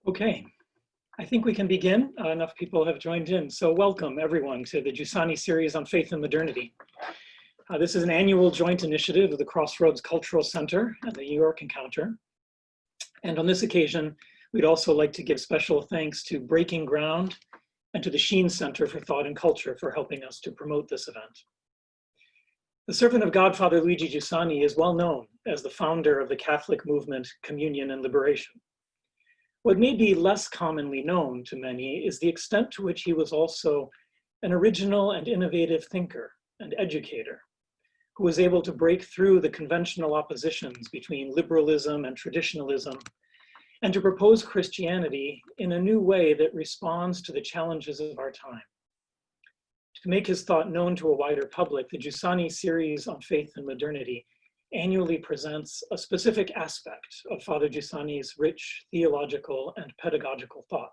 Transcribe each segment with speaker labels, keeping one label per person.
Speaker 1: Okay, I think we can begin. Enough people have joined in. So welcome everyone to the Giussani Series on Faith and Modernity. This is an annual joint initiative of the Crossroads Cultural Center and the New York Encounter. And on this occasion, we'd also like to give special thanks to Breaking Ground and to the Sheen Center for Thought and Culture for helping us to promote this event. The servant of God, Father Luigi Giussani, is well known as the founder of the Catholic movement, Communion and Liberation. What may be less commonly known to many is the extent to which he was also an original and innovative thinker and educator who was able to break through the conventional oppositions between liberalism and traditionalism and to propose Christianity in a new way that responds to the challenges of our time. To make his thought known to a wider public, the Giussani Series on Faith and Modernity annually presents a specific aspect of Father Giussani's rich theological and pedagogical thought.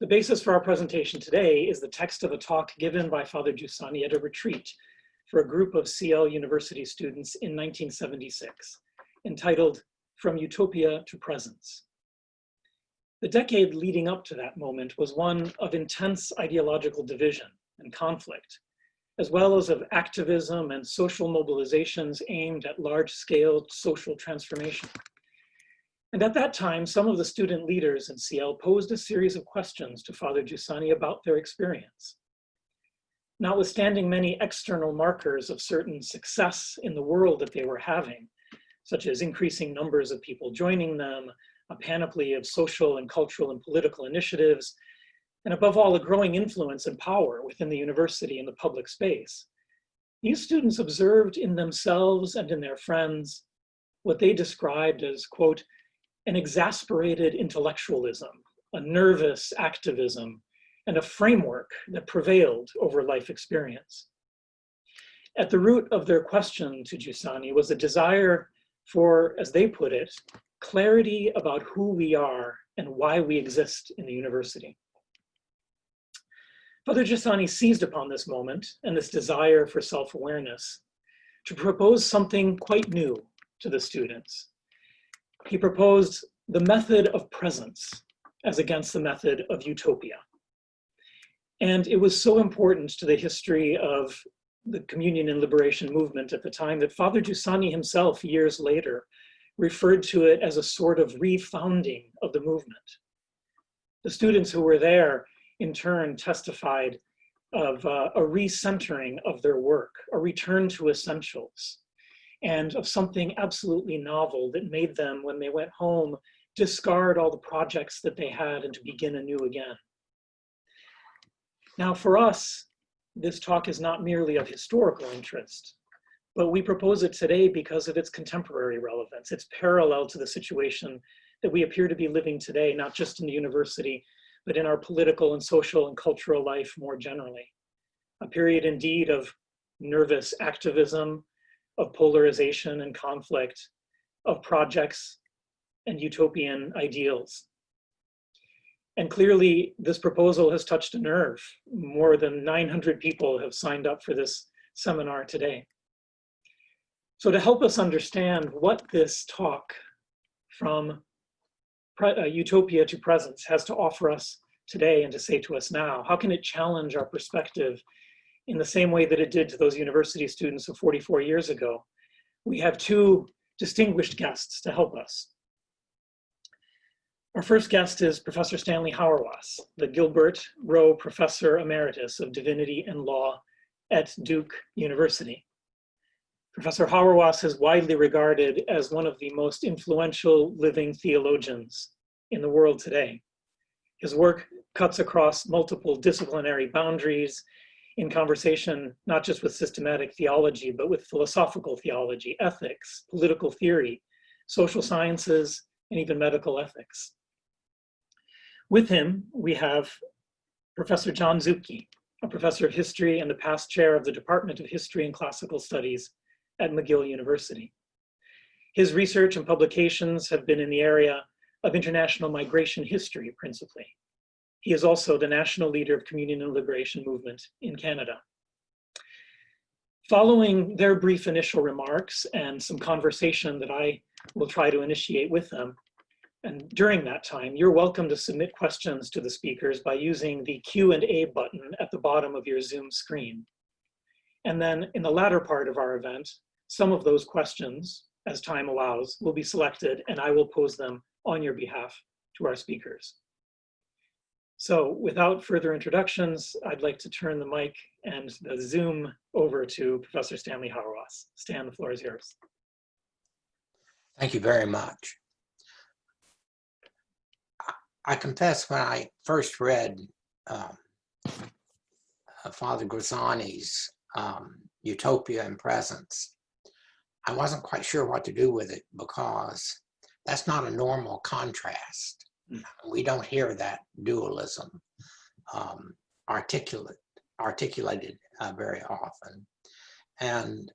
Speaker 1: The basis for our presentation today is the text of a talk given by Father Giussani at a retreat for a group of CL University students in 1976, entitled From Utopia to Presence. The decade leading up to that moment was one of intense ideological division and conflict, as well as of activism and social mobilizations aimed at large-scale social transformation. And at that time, some of the student leaders in CL posed a series of questions to Father Giussani about their experience. Notwithstanding many external markers of certain success in the world that they were having, such as increasing numbers of people joining them, a panoply of social and cultural and political initiatives, and above all, a growing influence and power within the university and the public space. These students observed in themselves and in their friends what they described as, quote, an exasperated intellectualism, a nervous activism, and a framework that prevailed over life experience. At the root of their question to Giussani was a desire for, as they put it, clarity about who we are and why we exist in the university. Father Giussani seized upon this moment and this desire for self-awareness to propose something quite new to the students. He proposed the method of presence as against the method of utopia. And it was so important to the history of the Communion and Liberation movement at the time that Father Giussani himself, years later, referred to it as a sort of refounding of the movement. The students who were there in turn testified of a recentering of their work, a return to essentials, and of something absolutely novel that made them, when they went home, discard all the projects that they had and to begin anew again. Now for us, this talk is not merely of historical interest, but we propose it today because of its contemporary relevance. It's parallel to the situation that we appear to be living today, not just in the university, but in our political and social and cultural life more generally. A period indeed of nervous activism, of polarization and conflict, of projects and utopian ideals. And clearly this proposal has touched a nerve. More than 900 people have signed up for this seminar today. So to help us understand what this talk from Utopia to Presence has to offer us today and to say to us now, how can it challenge our perspective in the same way that it did to those university students of 44 years ago? We have two distinguished guests to help us. Our first guest is Professor Stanley Hauerwas, the Gilbert Rowe Professor Emeritus of Divinity and Law at Duke University. Professor Hauerwas is widely regarded as one of the most influential living theologians in the world today. His work cuts across multiple disciplinary boundaries in conversation, not just with systematic theology, but with philosophical theology, ethics, political theory, social sciences, and even medical ethics. With him, we have Professor John Zucchi, a professor of history and the past chair of the Department of History and Classical Studies at McGill University. His research and publications have been in the area of international migration history, principally. He is also the national leader of Communion and Liberation movement in Canada. Following their brief initial remarks and some conversation that I will try to initiate with them, And during that time, you're welcome to submit questions to the speakers by using the Q&A button at the bottom of your Zoom screen. And then in the latter part of our event, some of those questions, as time allows, will be selected and I will pose them on your behalf to our speakers. So without further introductions, I'd like to turn the mic and the Zoom over to Professor Stanley Hauerwas. Stan, the floor is yours.
Speaker 2: Thank you very much. I confess when I first read Father Giussani's Utopia and Presence, I wasn't quite sure what to do with it because that's not a normal contrast. We don't hear that dualism articulated very often. And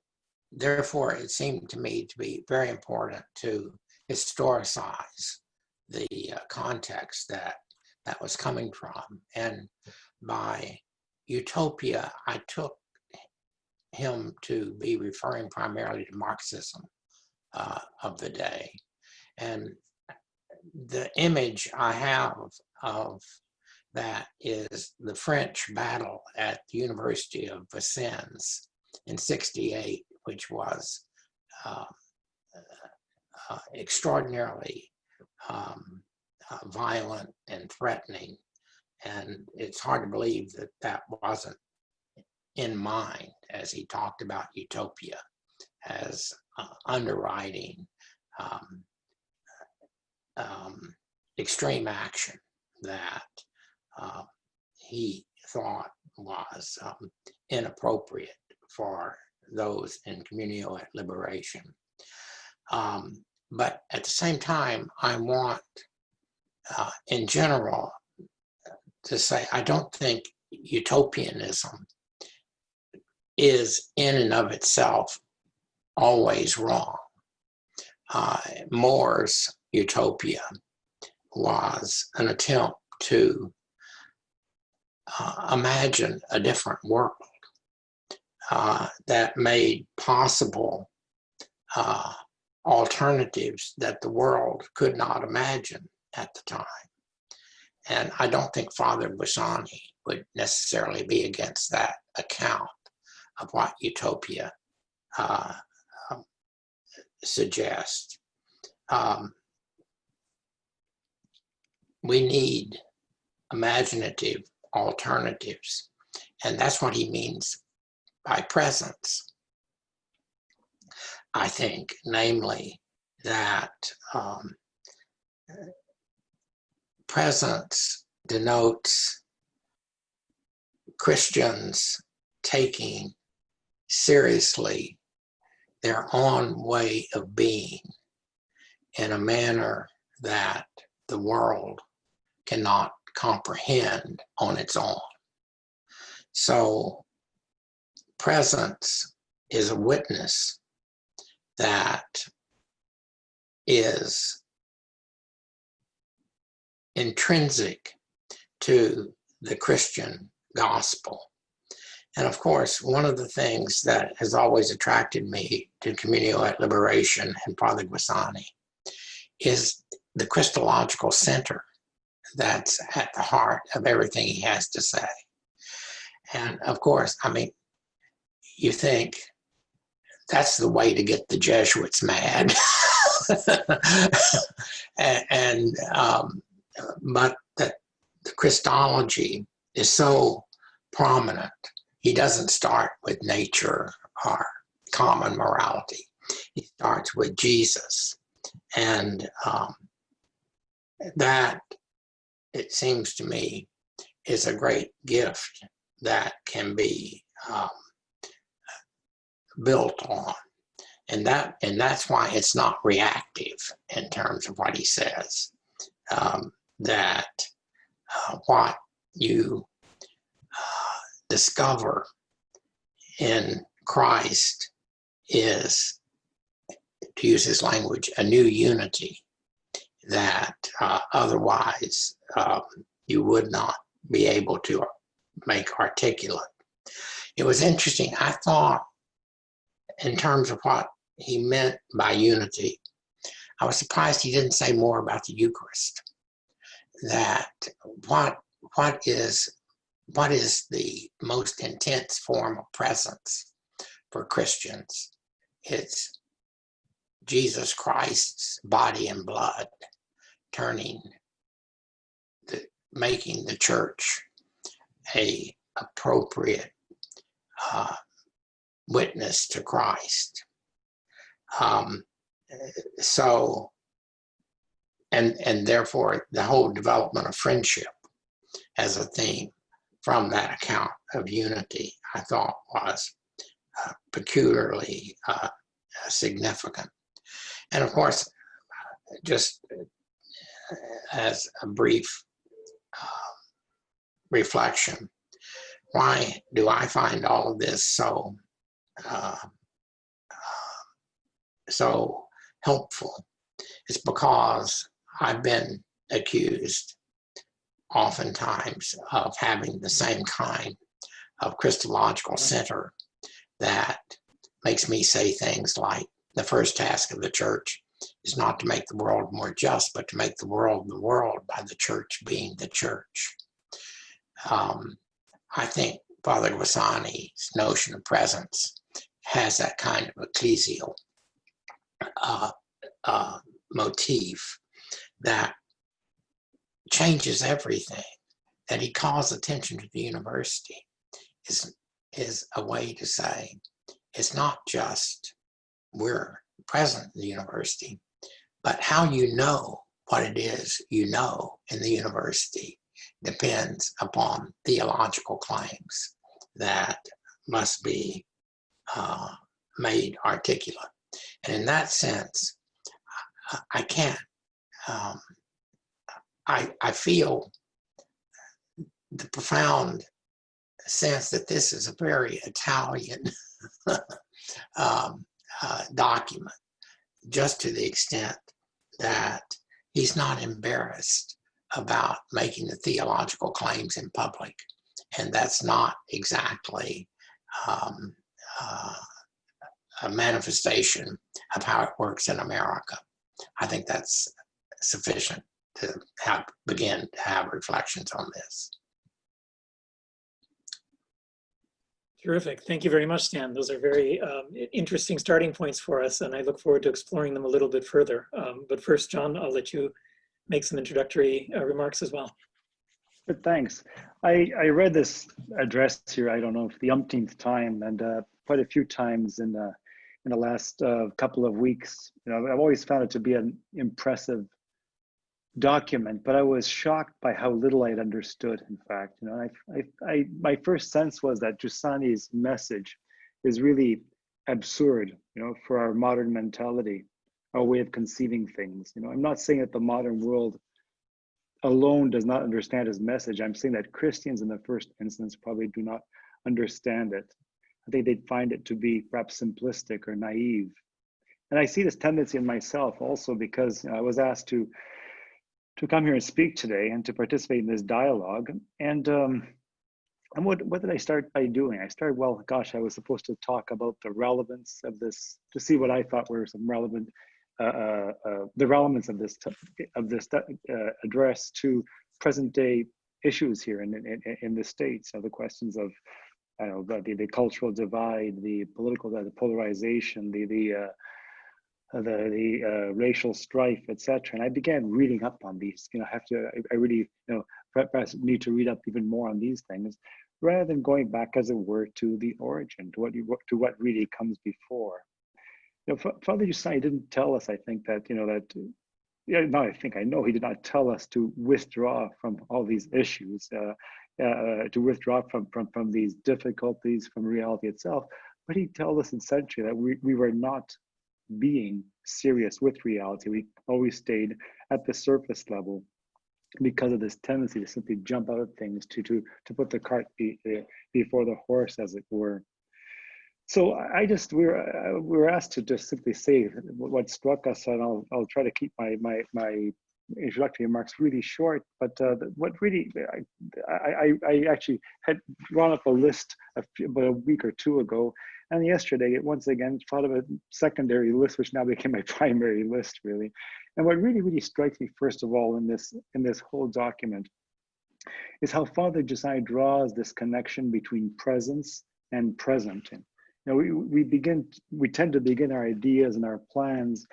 Speaker 2: therefore, it seemed to me to be very important to historicize the context that was coming from. And by Utopia, I took him to be referring primarily to Marxism of the day. And the image I have of that is the French battle at the University of Vincennes in '68, which was extraordinarily violent and threatening. And it's hard to believe that that wasn't in mind as he talked about Utopia as underwriting extreme action that he thought was inappropriate for those in communio at liberation. But at the same time, I want, in general, to say I don't think utopianism is in and of itself always wrong. More's Utopia was an attempt to imagine a different world that made possible alternatives that the world could not imagine at the time. And I don't think Father Giussani would necessarily be against that account of what Utopia suggests. We need imaginative alternatives, and that's what he means by presence. I think, namely, that presence denotes Christians taking seriously their own way of being in a manner that the world cannot comprehend on its own. So presence is a witness that is intrinsic to the Christian gospel. And of course, one of the things that has always attracted me to communio at liberation and Father Giussani is the Christological center that's at the heart of everything he has to say. And of course, I mean, you think that's the way to get the Jesuits mad. But that the Christology is so prominent. He doesn't start with nature or common morality. He starts with Jesus. And that, it seems to me, is a great gift that can be built on. And that's why it's not reactive in terms of what he says. That what you discover in Christ is, to use his language, a new unity that otherwise you would not be able to make articulate. It was interesting, I thought, in terms of what he meant by unity, I was surprised he didn't say more about the Eucharist. That what is the most intense form of presence for Christians? It's Jesus Christ's body and blood making the church a appropriate witness to Christ. So, and therefore the whole development of friendship as a theme from that account of unity, I thought was peculiarly significant. And of course, just as a brief reflection, why do I find all of this so helpful? It's because I've been accused oftentimes of having the same kind of Christological center that makes me say things like, the first task of the church is not to make the world more just, but to make the world by the church being the church. I think Father Giussani's notion of presence has that kind of ecclesial motif that changes everything. That he calls attention to the university is a way to say it's not just we're present in the university, but how you know what it is you know in the university depends upon theological claims that must be made articulate. And in that sense, I can't, I feel the profound sense that this is a very Italian document, just to the extent that he's not embarrassed about making the theological claims in public. And that's not exactly a manifestation of how it works in America. I think that's sufficient to begin to have reflections on this.
Speaker 1: Terrific. Thank you very much, Stan. Those are very interesting starting points for us, and I look forward to exploring them a little bit further. But first, John, I'll let you make some introductory remarks as well.
Speaker 3: Good, thanks. I read this address here, I don't know, for the umpteenth time, and quite a few times in the last couple of weeks. You know, I've always found it to be an impressive document, but I was shocked by how little I'd understood, in fact. You know, my first sense was that Giussani's message is really absurd, you know, for our modern mentality, our way of conceiving things. You know, I'm not saying that the modern world alone does not understand his message. I'm saying that Christians in the first instance probably do not understand it. I think they'd find it to be perhaps simplistic or naive. And I see this tendency in myself also because I was asked to come here and speak today and to participate in this dialogue. And what did I start by doing? I started, well, gosh, I was supposed to talk about the relevance of this, to see what I thought were some relevant, the relevance of this address to present day issues here in the States. So the questions of, I don't know, the cultural divide, the political, the polarization, the racial strife, etc. And I began reading up on these. You know, I really, you know, perhaps need to read up even more on these things, rather than going back, as it were, to the origin, to what really comes before. You know, Father Giussani didn't tell us, I think, that, you know, that, yeah, no, I know he did not tell us to withdraw from all these issues, to withdraw from these difficulties, from reality itself, but he told us essentially that we were not being serious with reality. We always stayed at the surface level because of this tendency to simply jump out of things, to put the cart before the horse, as it were. So we were asked to just simply say what struck us, and I'll try to keep my introductory remarks really short. But what really, I actually had drawn up a list about a week or two ago And yesterday, once again, thought of a secondary list, which now became my primary list, really. And what really, really strikes me, first of all, in this whole document is how Father Giussani draws this connection between presence and present. And, you know, we tend to begin our ideas and our plans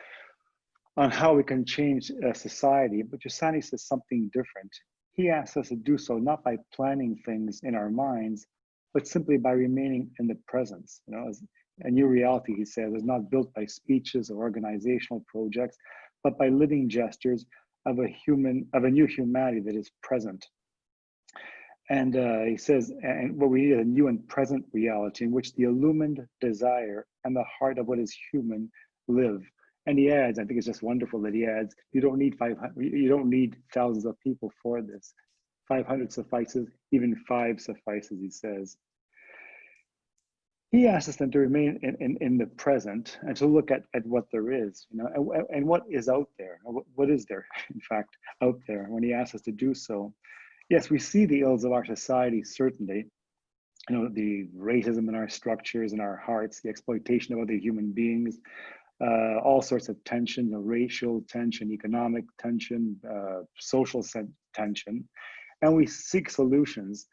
Speaker 3: on how we can change society, but Giussani says something different. He asks us to do so not by planning things in our minds, but simply by remaining in the presence. You know, as a new reality, he says, is not built by speeches or organizational projects, but by living gestures of a new humanity that is present. And he says, and what we need is a new and present reality in which the illumined desire and the heart of what is human live. And he adds, I think it's just wonderful that he adds, you don't need thousands of people for this. 500 suffices, even 5 suffices, he says. He asks us then to remain in the present and to look at what there is, you know, and what is out there. What is there, in fact, out there when he asks us to do so? Yes, we see the ills of our society, certainly. You know, the racism in our structures and our hearts, the exploitation of other human beings, all sorts of tension, racial tension, economic tension, social tension, and we seek solutions.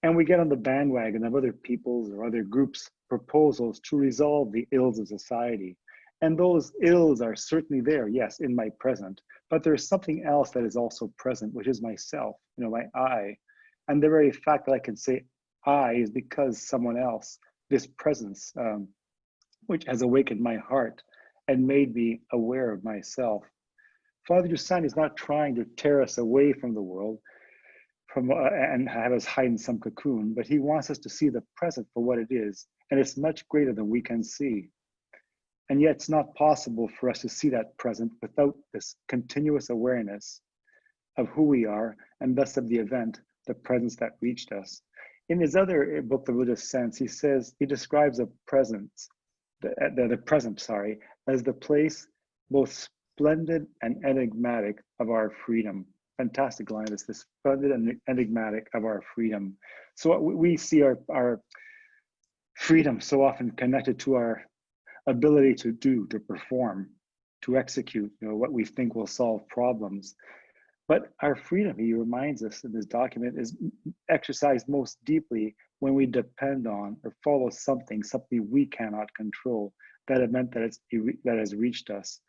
Speaker 3: And we get on the bandwagon of other people's or other groups' proposals to resolve the ills of society. And those ills are certainly there, yes, in my present, but there's something else that is also present, which is myself, you know, my I. And the very fact that I can say I is because someone else, this presence, which has awakened my heart and made me aware of myself. Father Giussani is not trying to tear us away from the world, and have us hide in some cocoon, but he wants us to see the present for what it is, and it's much greater than we can see. And yet it's not possible for us to see that present without this continuous awareness of who we are, and thus of the event, the presence that reached us. In his other book, The Religious Sense, he says, he describes the present, as the place both splendid and enigmatic of our freedom. Fantastic line, is this splendid and enigmatic of our freedom. So we see our freedom so often connected to our ability to do, to perform, to execute, you know, what we think will solve problems. But our freedom, he reminds us in this document, is exercised most deeply when we depend on or follow something we cannot control, that event that has reached us.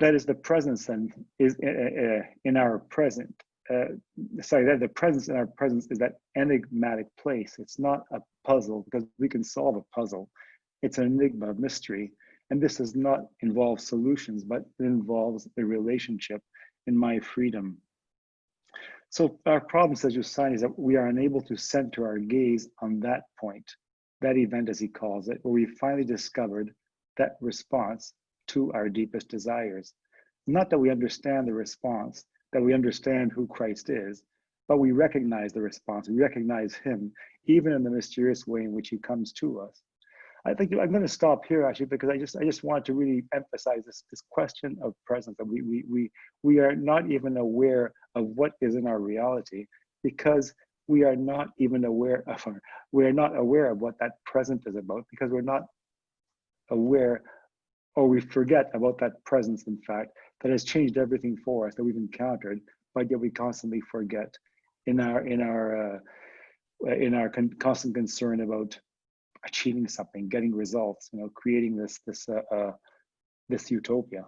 Speaker 3: That is the presence then is in our present. That the presence in our presence is that enigmatic place. It's not a puzzle, because we can solve a puzzle. It's an enigma, a mystery. And this does not involve solutions, but it involves a relationship in my freedom. So our problem, says Giussani, is that we are unable to center our gaze on that point, that event as he calls it, where we finally discovered that response to our deepest desires. Not that we understand the response, that we understand who Christ is, but we recognize the response, we recognize him, even in the mysterious way in which he comes to us. I think I'm going to stop here, actually, because I just want to really emphasize this question of presence, that we are not even aware of what is in our reality, because we are not even aware of what that present is about, because we're not aware, or we forget about that presence, in fact, that has changed everything for us that we've encountered, but yet we constantly forget in our constant concern about achieving something, getting results, you know, creating this utopia.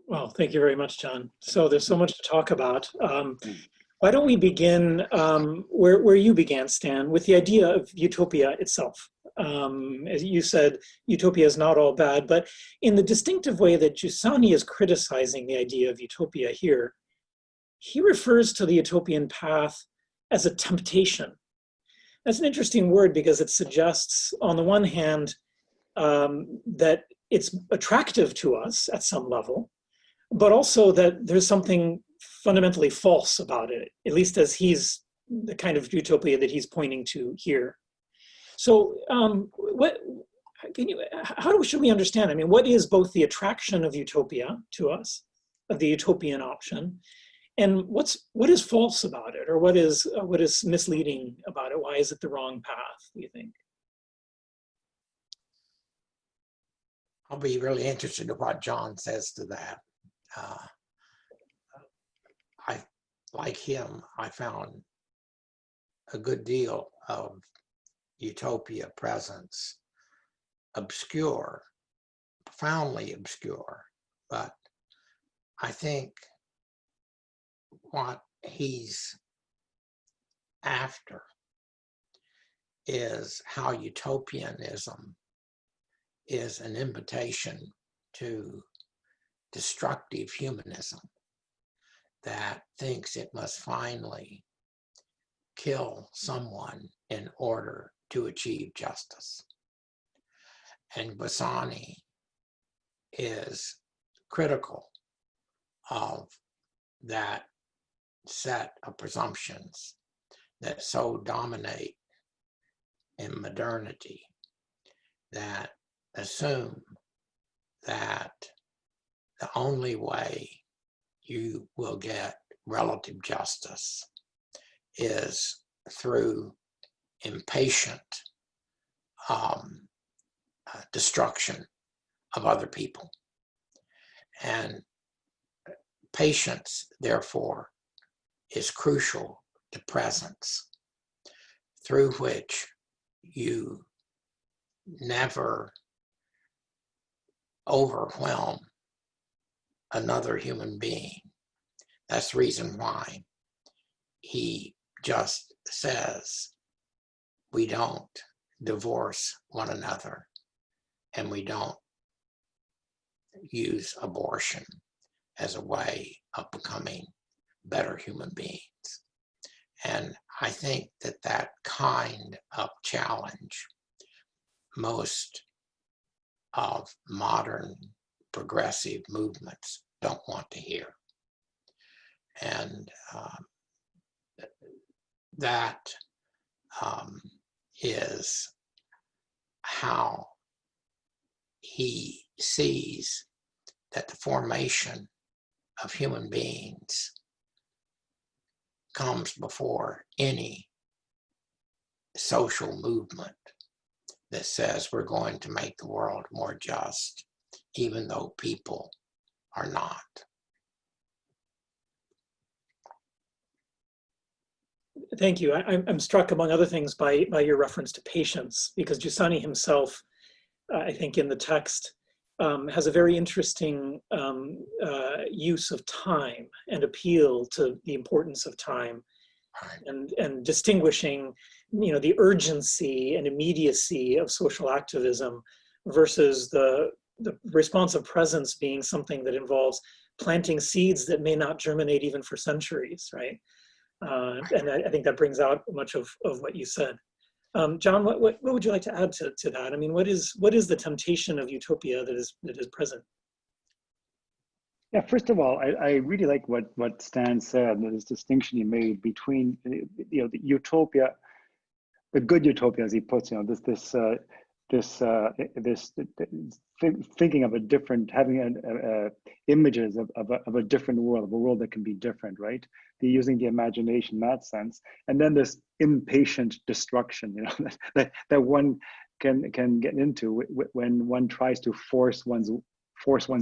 Speaker 1: Well, thank you very much, John. So there's so much to talk about. Why don't we begin where you began, Stan, with the idea of utopia itself. As you said, utopia is not all bad, but in the distinctive way that Giussani is criticizing the idea of utopia here, he refers to the utopian path as a temptation. That's an interesting word, because it suggests, on the one hand, that it's attractive to us at some level, but also that there's something fundamentally false about it, at least as he's the kind of utopia that he's pointing to here. So should we understand? I mean, what is both the attraction of utopia to us, of the utopian option, And what is false about it, or what is misleading about it? Why is it the wrong path, do you think?
Speaker 2: I'll be really interested in what John says to that. Like him, I found a good deal of utopia presence obscure, profoundly obscure, but I think what he's after is how utopianism is an invitation to destructive humanism that thinks it must finally kill someone in order to achieve justice. And Giussani is critical of that set of presumptions that so dominate in modernity, that assume that the only way you will get relative justice is through impatient destruction of other people. And patience, therefore, is crucial to presence, through which you never overwhelm another human being. That's the reason why he just says we don't divorce one another and we don't use abortion as a way of becoming better human beings. And I think that that kind of challenge, most of modern progressive movements don't want to hear. And that is how he sees that the formation of human beings comes before any social movement that says we're going to make the world more just, even though people are not.
Speaker 1: Thank you. I'm struck, among other things, by your reference to patience, because Giussani himself, I think in the text, has a very interesting use of time and appeal to the importance of time, and distinguishing, the urgency and immediacy of social activism versus the responsive presence being something that involves planting seeds that may not germinate even for centuries, right? And I think that brings out much of what you said. John, what would you like to add to that? I mean, what is the temptation of utopia that is present?
Speaker 3: Yeah, first of all, I really like what Stan said, this distinction he made between the utopia, the good utopia, as he puts, this thinking of a different, having images of a different world, of a world that can be different, right? Using the imagination in that sense, and then this impatient destruction, that one can get into when one tries to force one's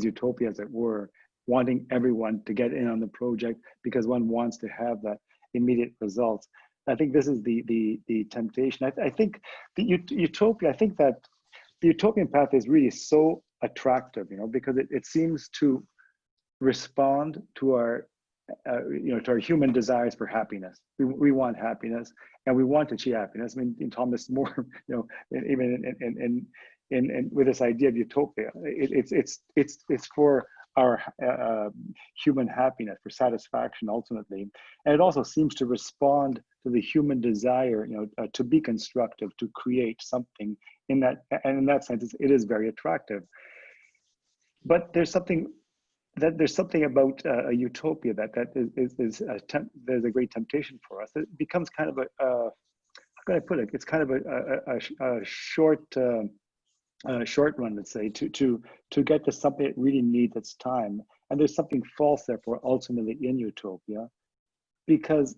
Speaker 3: utopia, as it were, wanting everyone to get in on the project because one wants to have that immediate results. I think this is the temptation. I think the utopia, I think that the utopian path is really so attractive, because it seems to respond to our to our human desires for happiness. We want happiness, and we want to achieve happiness. I mean, in Thomas More, even in with this idea of utopia, it's for our human happiness, for satisfaction ultimately, and it also seems to respond to the human desire, to be constructive, to create something in that, and in that sense, it is very attractive. But there's something about a utopia that there's a great temptation for us. It becomes kind of how can I put it? It's kind of a short run, let's say, to get to something that really needs its time, And there's something false, therefore, ultimately in utopia, because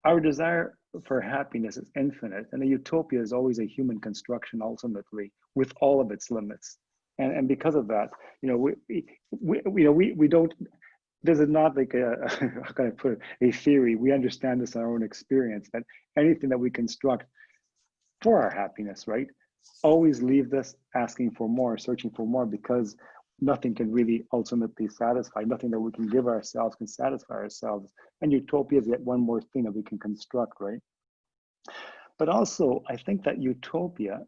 Speaker 3: our desire for happiness is infinite, and a utopia is always a human construction, ultimately, with all of its limits. And because of that, we don't. This is not like how can I put it, a theory. We understand this in our own experience, that anything that we construct for our happiness, right, always leaves us asking for more, searching for more, because nothing can really ultimately satisfy. Nothing that we can give ourselves can satisfy ourselves. And utopia is yet one more thing that we can construct, right? But also, I think that utopia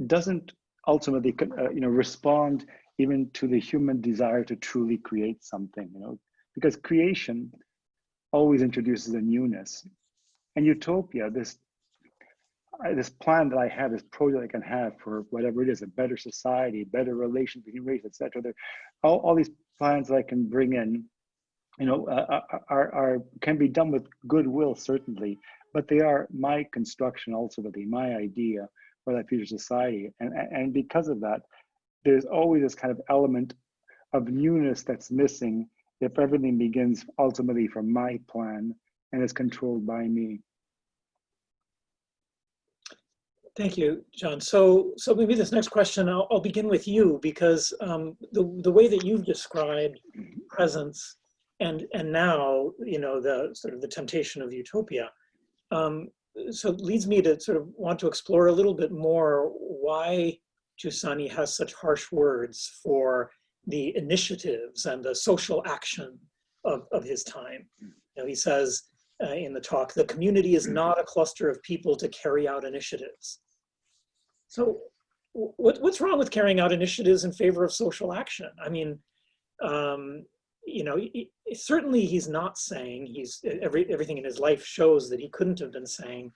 Speaker 3: doesn't ultimately, respond even to the human desire to truly create something, because creation always introduces a newness. And utopia, this plan that I have, this project I can have for whatever it is, a better society, better relations between races, etc. All these plans that I can bring in, can be done with goodwill, certainly, but they are my construction, ultimately, my idea for that future society. And because of that, there's always this kind of element of newness that's missing if everything begins ultimately from my plan and is controlled by me.
Speaker 1: Thank you, John. So maybe this next question, I'll begin with you, because the way that you've described presence and now, the sort of the temptation of utopia, so it leads me to sort of want to explore a little bit more why Giussani has such harsh words for the initiatives and the social action of his time. He says in the talk, the community is not a cluster of people to carry out initiatives. So what's wrong with carrying out initiatives in favor of social action? I mean, certainly he's not saying, everything in his life shows that he couldn't have been saying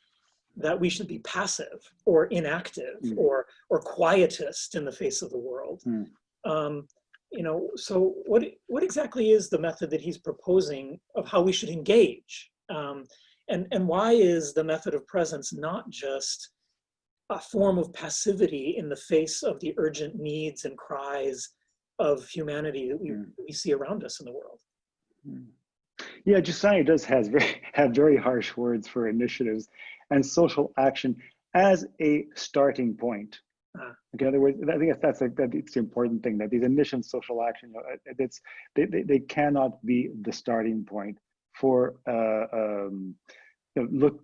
Speaker 1: that we should be passive or inactive or quietist in the face of the world. So what exactly is the method that he's proposing of how we should engage? And why is the method of presence not just a form of passivity in the face of the urgent needs and cries of humanity that we see around us in the world?
Speaker 3: Yeah, Giussani does have very harsh words for initiatives and social action as a starting point. Okay, in other words, I think that's the important thing, that these initial social action, they cannot be the starting point for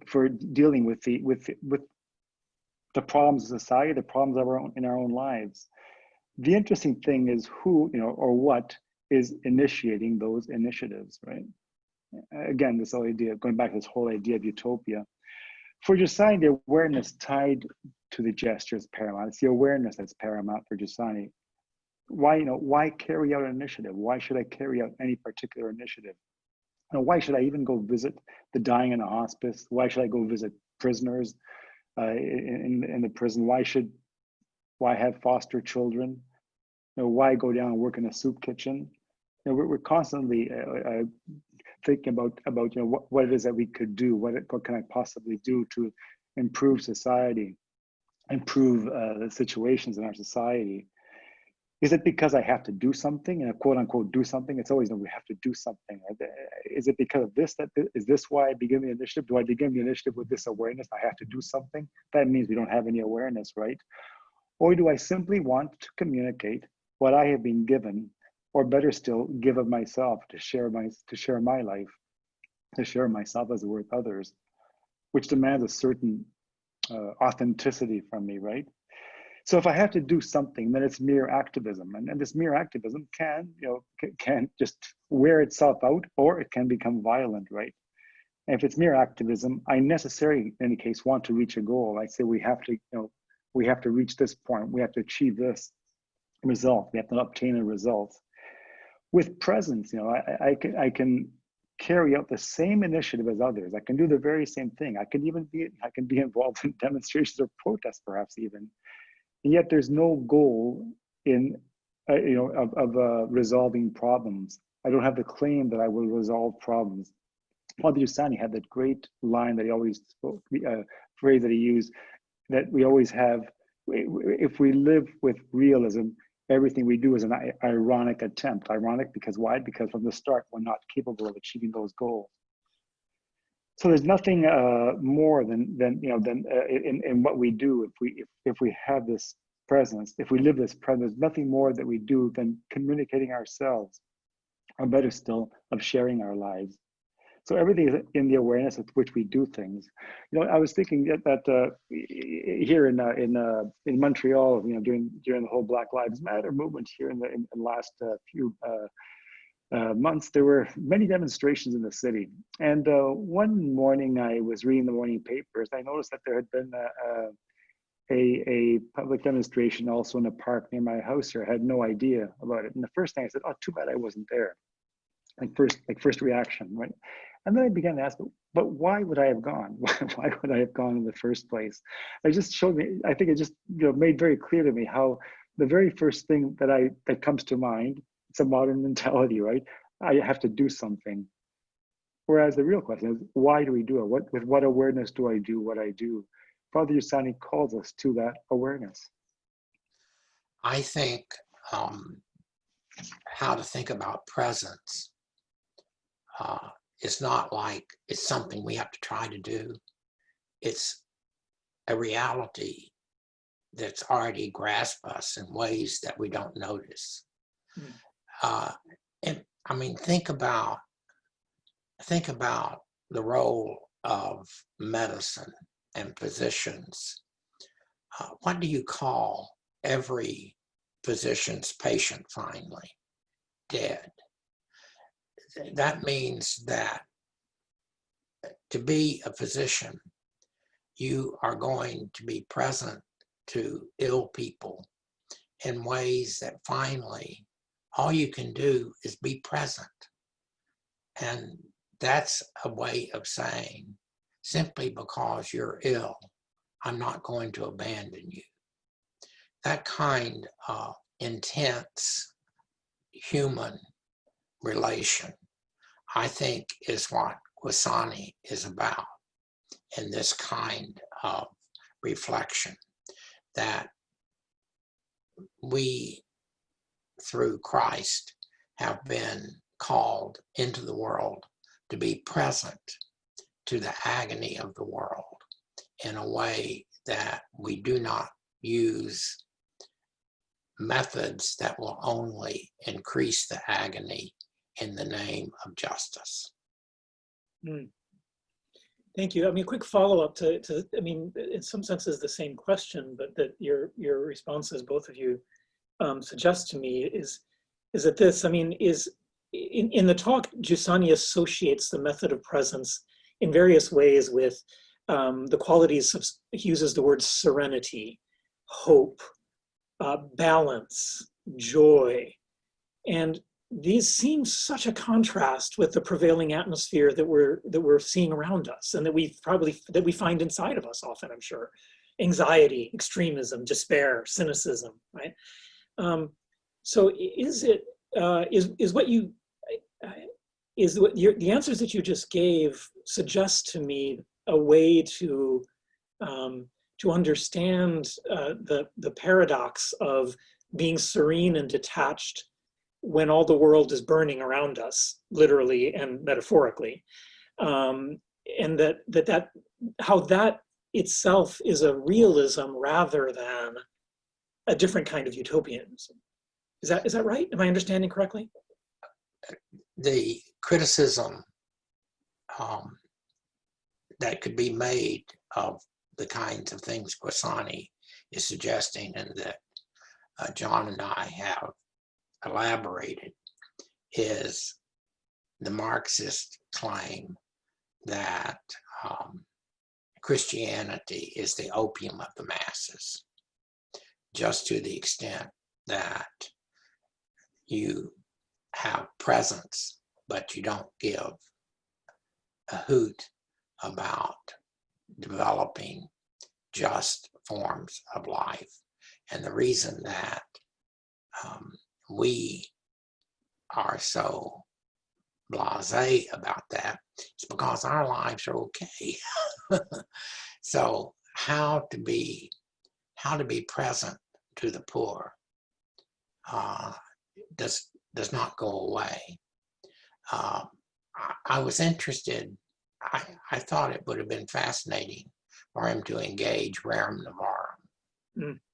Speaker 3: for dealing with the problems of society, the problems in our own lives. The interesting thing is who, or what is initiating those initiatives, right? Again, this whole idea, going back to this whole idea of utopia. For Giussani, the awareness tied to the gesture is paramount. It's the awareness that's paramount for Giussani. Why carry out an initiative? Why should I carry out any particular initiative? Why should I even go visit the dying in a hospice? Why should I go visit prisoners in the prison? Why have foster children? Why go down and work in a soup kitchen? We're constantly thinking about what it is that we could do. What can I possibly do to improve society, improve the situations in our society? Is it because I have to do something, and quote unquote do something? It's always we have to do something. Right? Is it because of this? Is this why I begin the initiative? Do I begin the initiative with this awareness? I have to do something. That means we don't have any awareness, right? Or do I simply want to communicate what I have been given, or better still, give of myself, to share my life, to share myself as it were with others, which demands a certain authenticity from me, right? So if I have to do something, then it's mere activism, and this mere activism can just wear itself out, or it can become violent, right? And if it's mere activism, I necessarily, in any case, want to reach a goal. I say we have to reach this point, we have to achieve this result, we have to obtain a result. With presence, I can carry out the same initiative as others. I can do the very same thing. I can be involved in demonstrations or protests, perhaps even. And yet there's no goal in resolving problems. I don't have the claim that I will resolve problems. Father Giussani had that great line that he always spoke, phrase that he used, that we always have, if we live with realism, everything we do is an ironic attempt. Ironic because why? Because from the start, we're not capable of achieving those goals. So there's nothing more than in what we do if we have this presence, if we live this presence, there's nothing more that we do than communicating ourselves, or better still, of sharing our lives. So everything is in the awareness with which we do things. You know, I was thinking that here in Montreal, you know, during the whole Black Lives Matter movement here in the last few months, there were many demonstrations in the city. And one morning, I was reading the morning papers. I noticed that there had been a public demonstration also in a park near my house here. I had no idea about it. And the first thing I said, "Oh, too bad I wasn't there." First reaction, right? And then I began to ask, but why would I have gone? Why would I have gone in the first place? It just showed me, I think it just, you know, made very clear to me how the very first thing that comes to mind, it's a modern mentality, right? I have to do something. Whereas the real question is, why do we do it? With what awareness do I do what I do? Father Giussani calls us to that awareness.
Speaker 2: I think how to think about presence is not like it's something we have to try to do. It's a reality that's already grasped us in ways that we don't notice. And I mean, think about the role of medicine and physicians. What do you call every physician's patient finally? Dead. That means that to be a physician, you are going to be present to ill people in ways that finally all you can do is be present. And that's a way of saying, simply because you're ill, I'm not going to abandon you. That kind of intense human relation, I think, is what Giussani is about in this kind of reflection, that we, through Christ, have been called into the world to be present to the agony of the world in a way that we do not use methods that will only increase the agony in the name of justice.
Speaker 1: Thank you. I mean, a quick follow-up to I mean, in some senses the same question, but that your responses, both of you, suggest to me is that this, I mean, is in the talk, Giussani associates the method of presence in various ways with the qualities of, he uses the word serenity, hope, balance, joy. And these seem such a contrast with the prevailing atmosphere that we're seeing around us, and that we find inside of us often, I'm sure. Anxiety, extremism, despair, cynicism, right? So the answers that you just gave suggest to me a way to understand the paradox of being serene and detached when all the world is burning around us, literally and metaphorically, and that how that itself is a realism rather than a different kind of utopianism. Is that right? Am I understanding correctly?
Speaker 2: The criticism that could be made of the kinds of things Giussani is suggesting, and that John and I have elaborated, is the Marxist claim that Christianity is the opium of the masses, just to the extent that you have presence, but you don't give a hoot about developing just forms of life. And the reason that we are so blasé about that is because our lives are okay. So how to be present to the poor, does not go away. I was interested. I thought it would have been fascinating for him to engage Rerum Novarum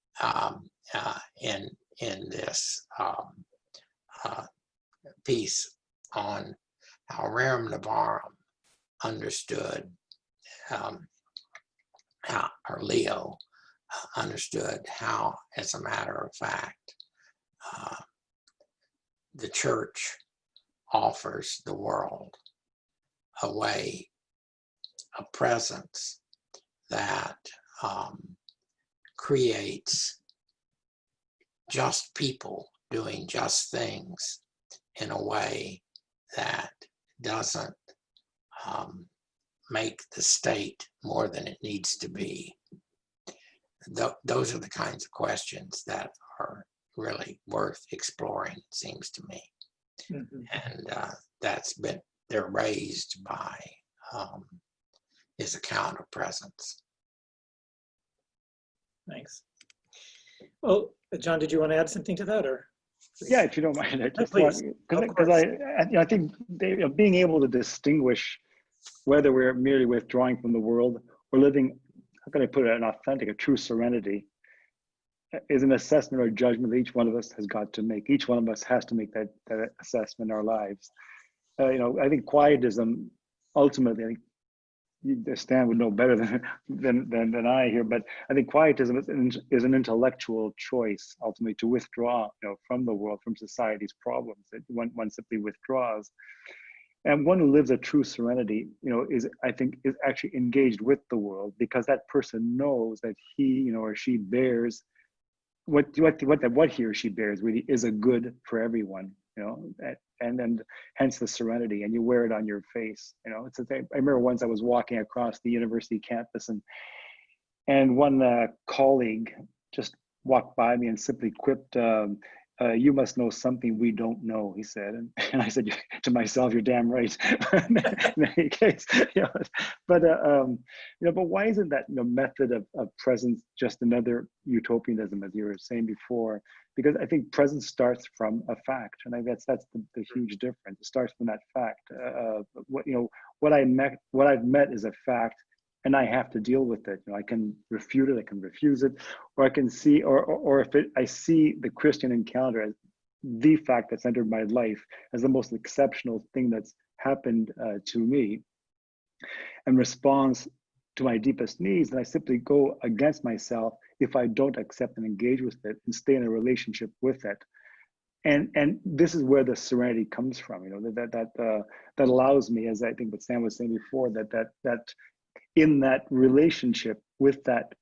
Speaker 2: in this piece on how Rerum Novarum understood how, or Leo understood how, as a matter of fact, the church offers the world a way, a presence that creates just people doing just things in a way that doesn't make the state more than it needs to be. Those are the kinds of questions that are really worth exploring, it seems to me. Mm-hmm. And they're raised by his account of presence.
Speaker 1: Thanks. Well, John, did you want to add something to that, or?
Speaker 3: Yeah, if you don't mind, I just want, because I think being able to distinguish whether we're merely withdrawing from the world or living, how can I put it, an authentic, a true serenity, is an assessment or judgment that each one of us has got to make. Each one of us has to make that assessment in our lives. I think quietism, ultimately, I think Stan would know better than I here, but I think quietism is an intellectual choice, ultimately, to withdraw from the world, from society's problems. One simply withdraws. And one who lives a true serenity, is actually engaged with the world, because that person knows that he, or she bears what he or she bears really is a good for everyone, and hence the serenity, and you wear it on your face. It's a thing. I remember once I was walking across the university campus, and one colleague just walked by me and simply quipped, "You must know something we don't know," he said. And I said to myself, "You're damn right." In any case, but why isn't that method of presence just another utopianism, as you were saying before? Because I think presence starts from a fact, and I think that's the huge difference. It starts from that fact. What I've met is a fact, and I have to deal with it. I can refute it, I can refuse it, or I can see, or I see the Christian encounter as the fact that's entered my life as the most exceptional thing that's happened to me, and responds to my deepest needs, and I simply go against myself if I don't accept and engage with it and stay in a relationship with it. And this is where the serenity comes from. That allows me, as I think what Sam was saying before, that in that relationship with that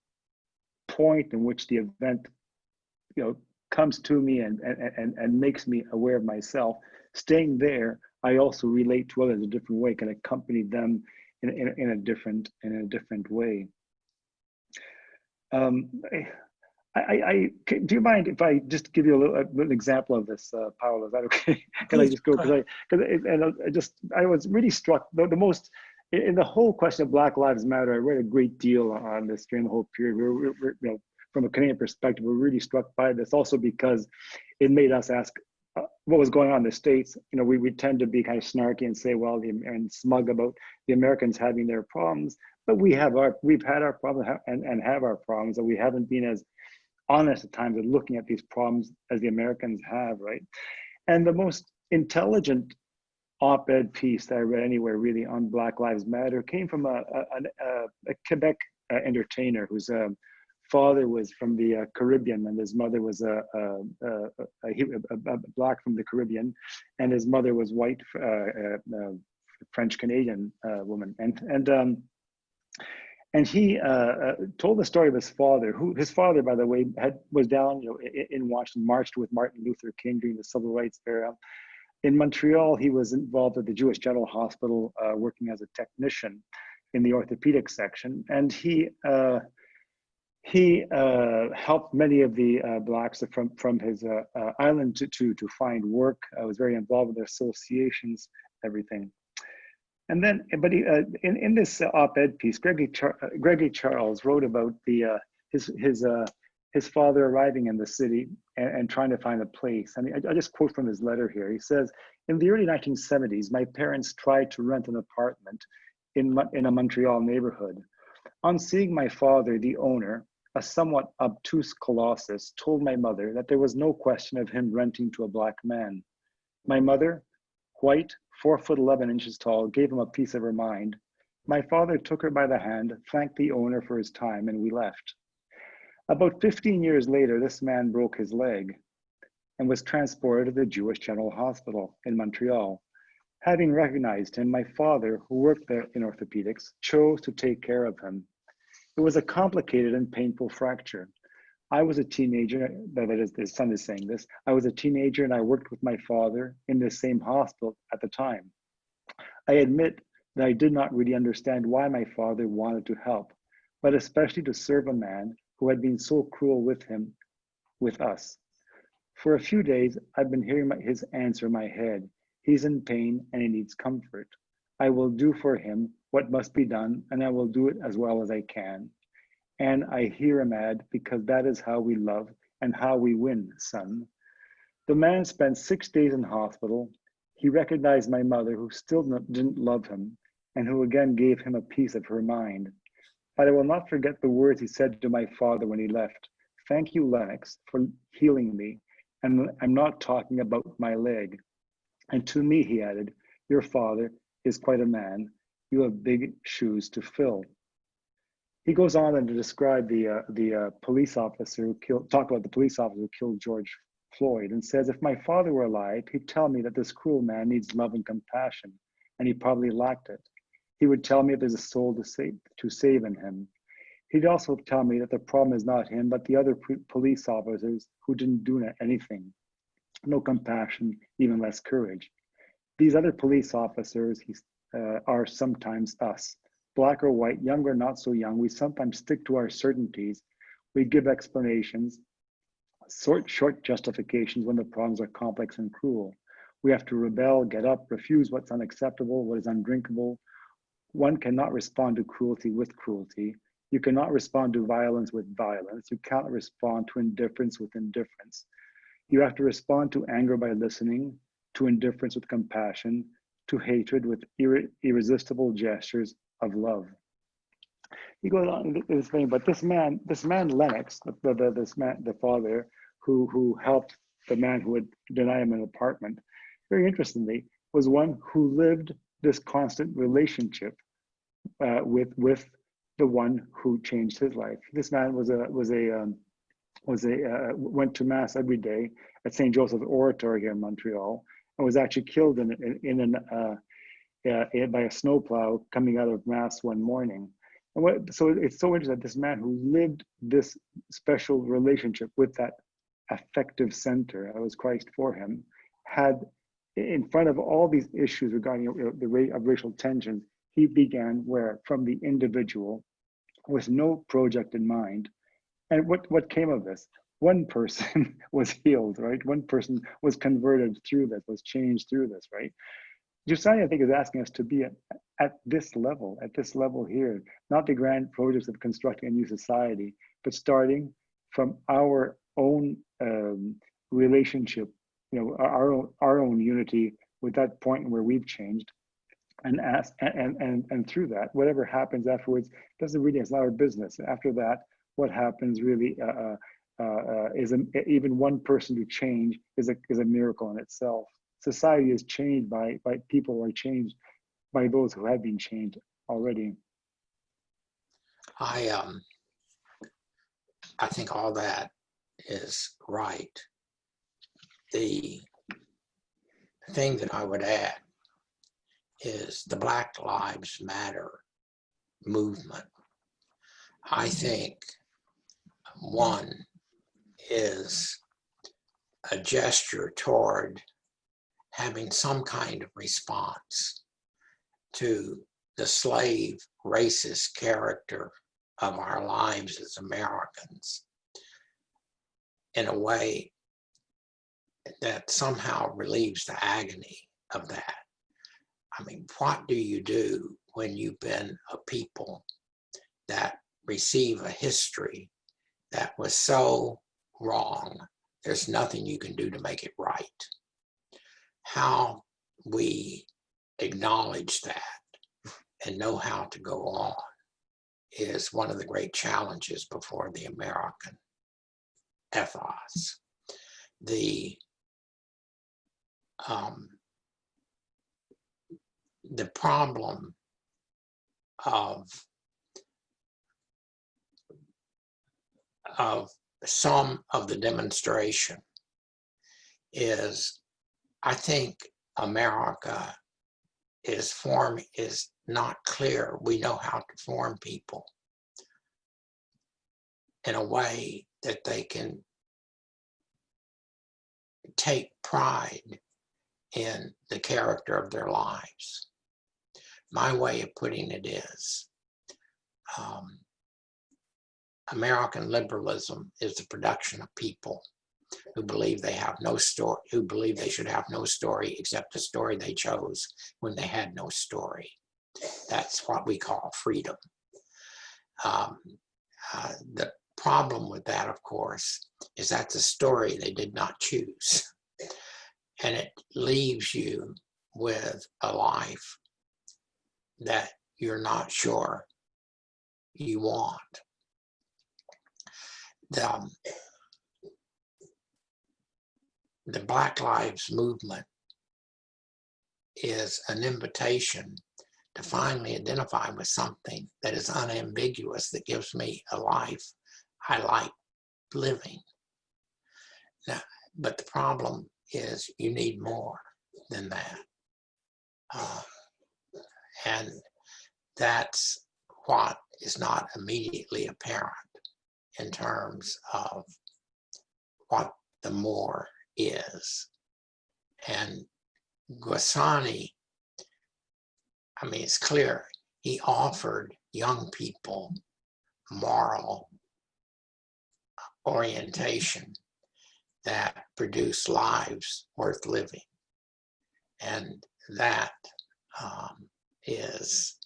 Speaker 3: point in which the event comes to me and makes me aware of myself, staying there, I also relate to others a different way, can accompany them in a different way. Do you mind if I just give you an example of this, Paolo? Is that okay? Can I just go? I was really struck. The most in the whole question of Black Lives Matter. I read a great deal on this during the whole period. We're from a Canadian perspective, we're really struck by this. Also because it made us ask what was going on in the States. We tend to be kind of snarky and say, well, and smug about the Americans having their problems, but we've had our problems and have our problems, and we haven't been as honest at times at looking at these problems as the Americans have, right? And the most intelligent op-ed piece that I read anywhere really on Black Lives Matter came from a Quebec entertainer whose father was from the Caribbean, and his mother was a Black from the Caribbean, and his mother was white, French Canadian woman, and he told the story of his father, his father, by the way, was down in Washington, marched with Martin Luther King during the Civil Rights era. In Montreal, he was involved at the Jewish General Hospital, working as a technician in the orthopedic section, and he helped many of the Blacks from his island to find work. I was very involved with their associations, everything. And then, but in this op-ed piece, Gregory Charles wrote about his his father arriving in the city and trying to find a place. I mean, I just quote from his letter here. He says, in the early 1970s, my parents tried to rent an apartment in a Montreal neighborhood. On seeing my father, the owner, a somewhat obtuse colossus, told my mother that there was no question of him renting to a black man. My mother, white, 4'11" tall, gave him a piece of her mind. My father took her by the hand, thanked the owner for his time, and we left. About 15 years later, this man broke his leg and was transported to the Jewish General Hospital in Montreal. Having recognized him, my father, who worked there in orthopedics, chose to take care of him. It was a complicated and painful fracture. I was a teenager, that is, his son is saying this, I was a teenager and I worked with my father in the same hospital at the time. I admit that I did not really understand why my father wanted to help, but especially to serve a man who had been so cruel with us. For a few days, I've been hearing his answer in my head. He's in pain and he needs comfort. I will do for him what must be done, and I will do it as well as I can. And I hear him add, because that is how we love and how we win, son. The man spent 6 days in hospital. He recognized my mother, who still didn't love him, and who again gave him a piece of her mind. But I will not forget the words he said to my father when he left. Thank you, Lennox, for healing me. And I'm not talking about my leg. And to me, he added, your father is quite a man. You have big shoes to fill. He goes on and to describe the police officer who killed George Floyd, and says, if my father were alive, he'd tell me that this cruel man needs love and compassion, and he probably lacked it. He would tell me there's a soul to save in him. He'd also tell me that the problem is not him, but the other police officers who didn't do anything. No compassion, even less courage. These other police officers are sometimes us. Black or white, young or not so young, we sometimes stick to our certainties. We give explanations, short justifications when the problems are complex and cruel. We have to rebel, get up, refuse what's unacceptable, what is undrinkable. One cannot respond to cruelty with cruelty. You cannot respond to violence with violence. You can't respond to indifference with indifference. You have to respond to anger by listening, to indifference with compassion, to hatred with irresistible gestures of love. He goes on this thing, but this man Lennox, the father who helped the man who would deny him an apartment, very interestingly, was one who lived this constant relationship with the one who changed his life. This man went to mass every day at St. Joseph's Oratory here in Montreal, and was actually killed by a snowplow coming out of mass one morning. And so it's so interesting that this man who lived this special relationship with that affective center, that was Christ for him, had in front of all these issues regarding the rate of racial tensions, he began from the individual with no project in mind. And what came of this? One person was healed, right? One person was converted through this, was changed through this, right? Giussani, I think, is asking us to be at this level here, not the grand projects of constructing a new society, but starting from our own relationship, our own unity with that point where we've changed, and through that, whatever happens afterwards doesn't really, it's not our business. After that, what happens really is even one person to change is a miracle in itself. Society is changed by people who are changed by those who have been changed already.
Speaker 2: I think all that is right. The thing that I would add is the Black Lives Matter movement. I think one is a gesture toward having some kind of response to the slave racist character of our lives as Americans in a way that somehow relieves the agony of that. I mean, what do you do when you've been a people that receive a history that was so wrong, there's nothing you can do to make it right. How we acknowledge that and know how to go on is one of the great challenges before the American ethos. The problem of some of the demonstration is, I think America is not clear. We know how to form people in a way that they can take pride in the character of their lives. My way of putting it is, American liberalism is the production of people who believe they have no story, who believe they should have no story except the story they chose when they had no story. That's what we call freedom. The problem with that, of course, is that's a story they did not choose. And it leaves you with a life that you're not sure you want. The Black Lives Movement is an invitation to finally identify with something that is unambiguous, that gives me a life I like living. Now, but the problem is you need more than that. And that's what is not immediately apparent in terms of what the more is. And Giussani, I mean, it's clear, he offered young people moral orientation that produce lives worth living. And that is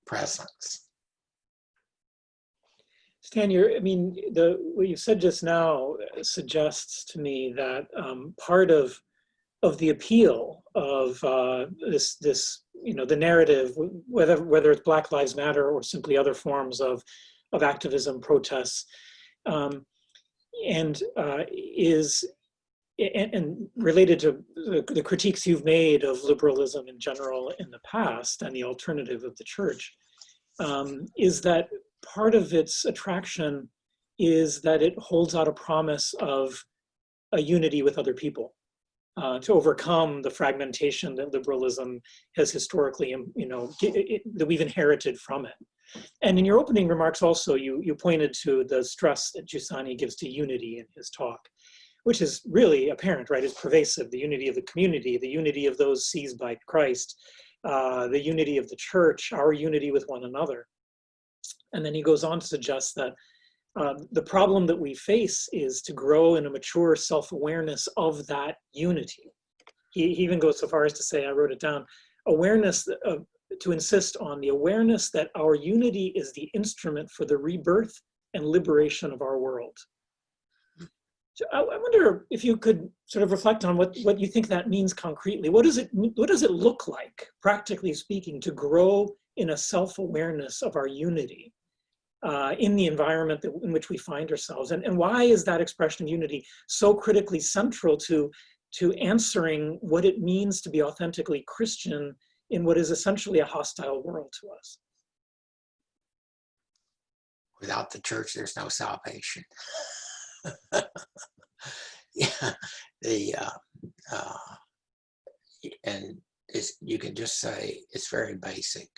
Speaker 2: presence.
Speaker 1: Stan, what you said just now suggests to me that part of the appeal of this, the narrative, whether it's Black Lives Matter or simply other forms of activism, protests, and related to the critiques you've made of liberalism in general in the past and the alternative of the church, is that part of its attraction is that it holds out a promise of a unity with other people, to overcome the fragmentation that liberalism has historically, that we've inherited from it. And in your opening remarks also, you pointed to the stress that Giussani gives to unity in his talk, which is really apparent, right? It's pervasive, the unity of the community, the unity of those seized by Christ, the unity of the church, our unity with one another. And then he goes on to suggest that the problem that we face is to grow in a mature self-awareness of that unity. He even goes so far as to say, I wrote it down, awareness, to insist on the awareness that our unity is the instrument for the rebirth and liberation of our world. So I wonder if you could sort of reflect on what you think that means concretely. What does it look like, practically speaking, to grow in a self-awareness of our unity in the environment in which we find ourselves? And why is that expression of unity so critically central to answering what it means to be authentically Christian in what is essentially a hostile world to us?
Speaker 2: Without the church, there's no salvation. You can just say it's very basic.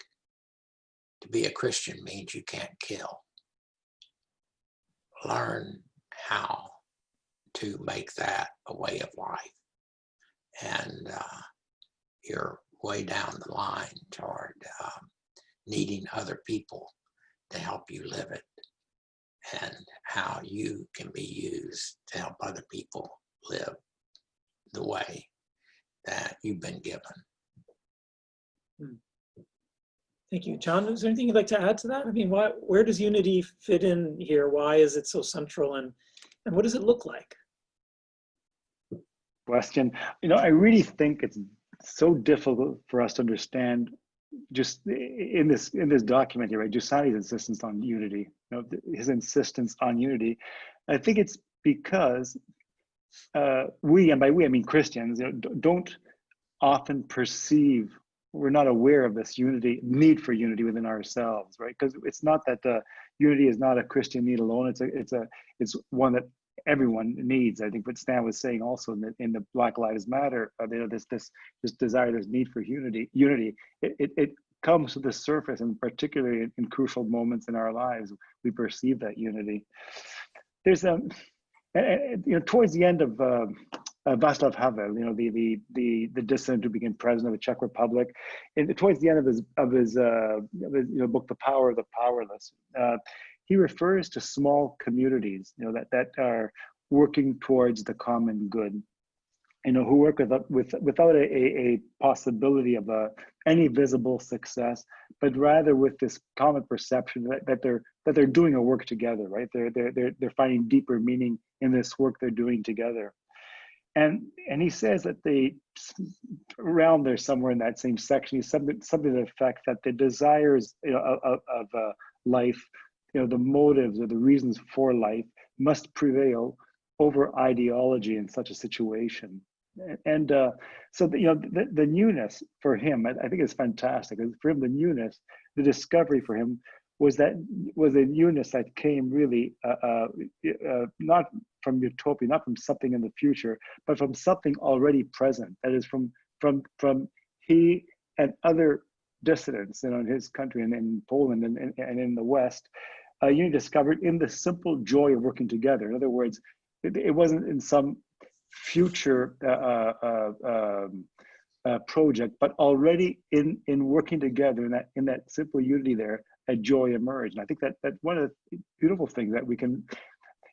Speaker 2: To be a Christian means you can't kill. Learn how to make that a way of life, and you're way down the line toward needing other people to help you live it, and how you can be used to help other people live the way that you've been given.
Speaker 1: Thank you. John, is there anything you'd like to add to that? I mean, where does unity fit in here? Why is it so central, and what does it look like?
Speaker 3: Question. I really think it's so difficult for us to understand just in this document here, right? Giussani's insistence on unity, his insistence on unity. I think it's because we, and by we I mean Christians, don't often perceive, we're not aware of this need for unity within ourselves, right? Because it's not that unity is not a Christian need alone. It's one that everyone needs. I think what Stan was saying also in the Black Lives Matter, this desire, this need for unity. It comes to the surface, and particularly in crucial moments in our lives, we perceive that unity. There's towards the end of Václav Havel, the dissident who became president of the Czech Republic, and towards the end of his book, The Power of the Powerless, he refers to small communities, that are working towards the common good, who work without a possibility of any visible success, but rather with this common perception that they're doing a work together, right? They're finding deeper meaning in this work they're doing together. And he says that around there somewhere in that same section, he's something to the effect that the desires of life, the motives or the reasons for life must prevail over ideology in such a situation. And so the newness for him, I think is fantastic. For him, the newness, the discovery for him was a newness that came really not from utopia, not from something in the future, but from something already present. That is from he and other dissidents, in his country and in Poland and in the West, you discovered in the simple joy of working together. In other words, it wasn't in some future project, but already in working together, in that simple unity there, a joy emerged. And I think that one of the beautiful things that we can,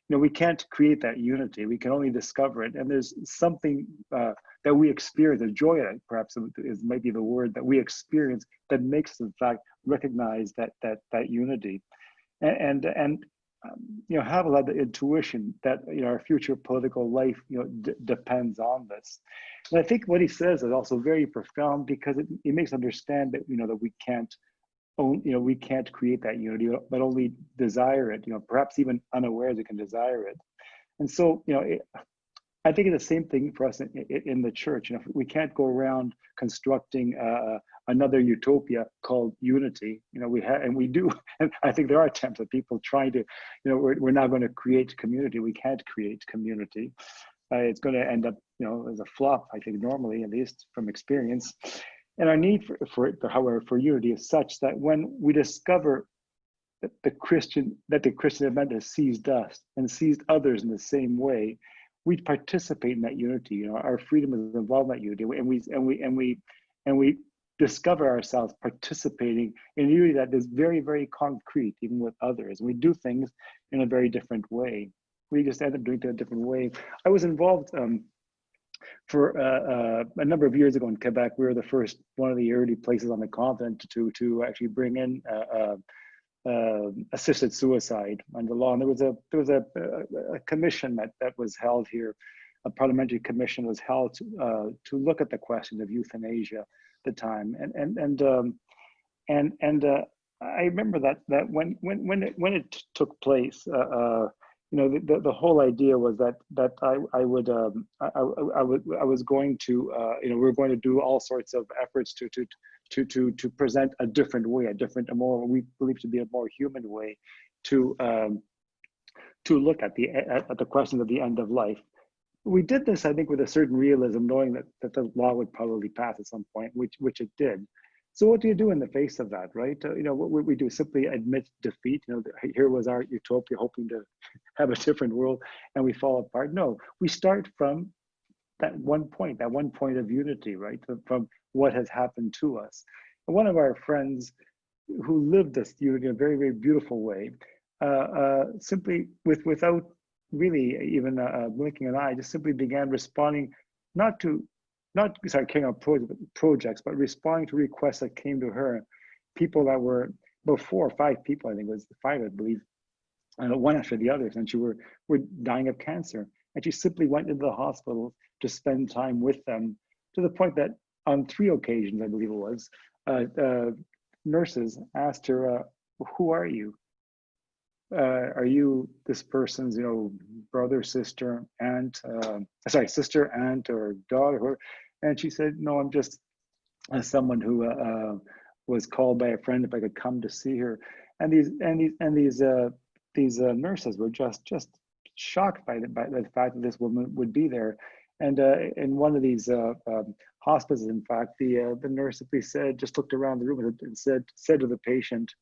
Speaker 3: we can't create that unity. We can only discover it. And there's something that we experience, a joy, perhaps might be the word that we experience, that makes us, in fact, recognize that unity. And Havel had the intuition that our future political life depends on this. And I think what he says is also very profound, because it makes us understand that that we can't create that unity, but only desire it. Perhaps even unawares we can desire it. And so I think it's the same thing for us in the church. We can't go around constructing another utopia called unity. We do, and I think there are attempts of people trying to, we're not going to create community. We can't create community. It's going to end up, as a flop, I think, normally, at least from experience. And our need however, for unity is such that when we discover that the Christian event has seized us and seized others in the same way, we participate in that unity. Our freedom is involved in that unity, and we discover ourselves participating in a unity that is very, very concrete, even with others. And we do things in a very different way. We just end up doing it in a different way. I was involved for a number of years ago in Quebec. We were one of the early places on the continent to actually bring in assisted suicide under law. And there was a commission that was held here, a parliamentary commission was held to look at the question of euthanasia at the time. And I remember that when it took place, the whole idea was that I was going to we were going to do all sorts of efforts to present a different way, a more, we believe to be a more human way to look at the questions of the end of life. We did this, I think, with a certain realism, knowing that the law would probably pass at some point, which it did. So what do you do in the face of that, right? What we do is simply admit defeat. Here was our utopia, hoping to have a different world, and we fall apart. No, we start from that one point of unity, right? From what has happened to us. And one of our friends who lived this unity in a very, very beautiful way, simply without really even blinking an eye, just simply began responding, not carrying out projects, but responding to requests that came to her people that were, about 4 or 5 people, I think it was 5, I believe, one after the others, and were dying of cancer. And she simply went into the hospital to spend time with them, to the point that on 3 occasions, I believe it was, nurses asked her, "Who are you? Are you this person's, brother, sister, aunt, sister, aunt, or daughter?" And she said, "No, I'm just someone who was called by a friend if I could come to see her." And these nurses were just shocked by the fact that this woman would be there. And in one of these hospices, in fact, the nurse simply said, just looked around the room and said to the patient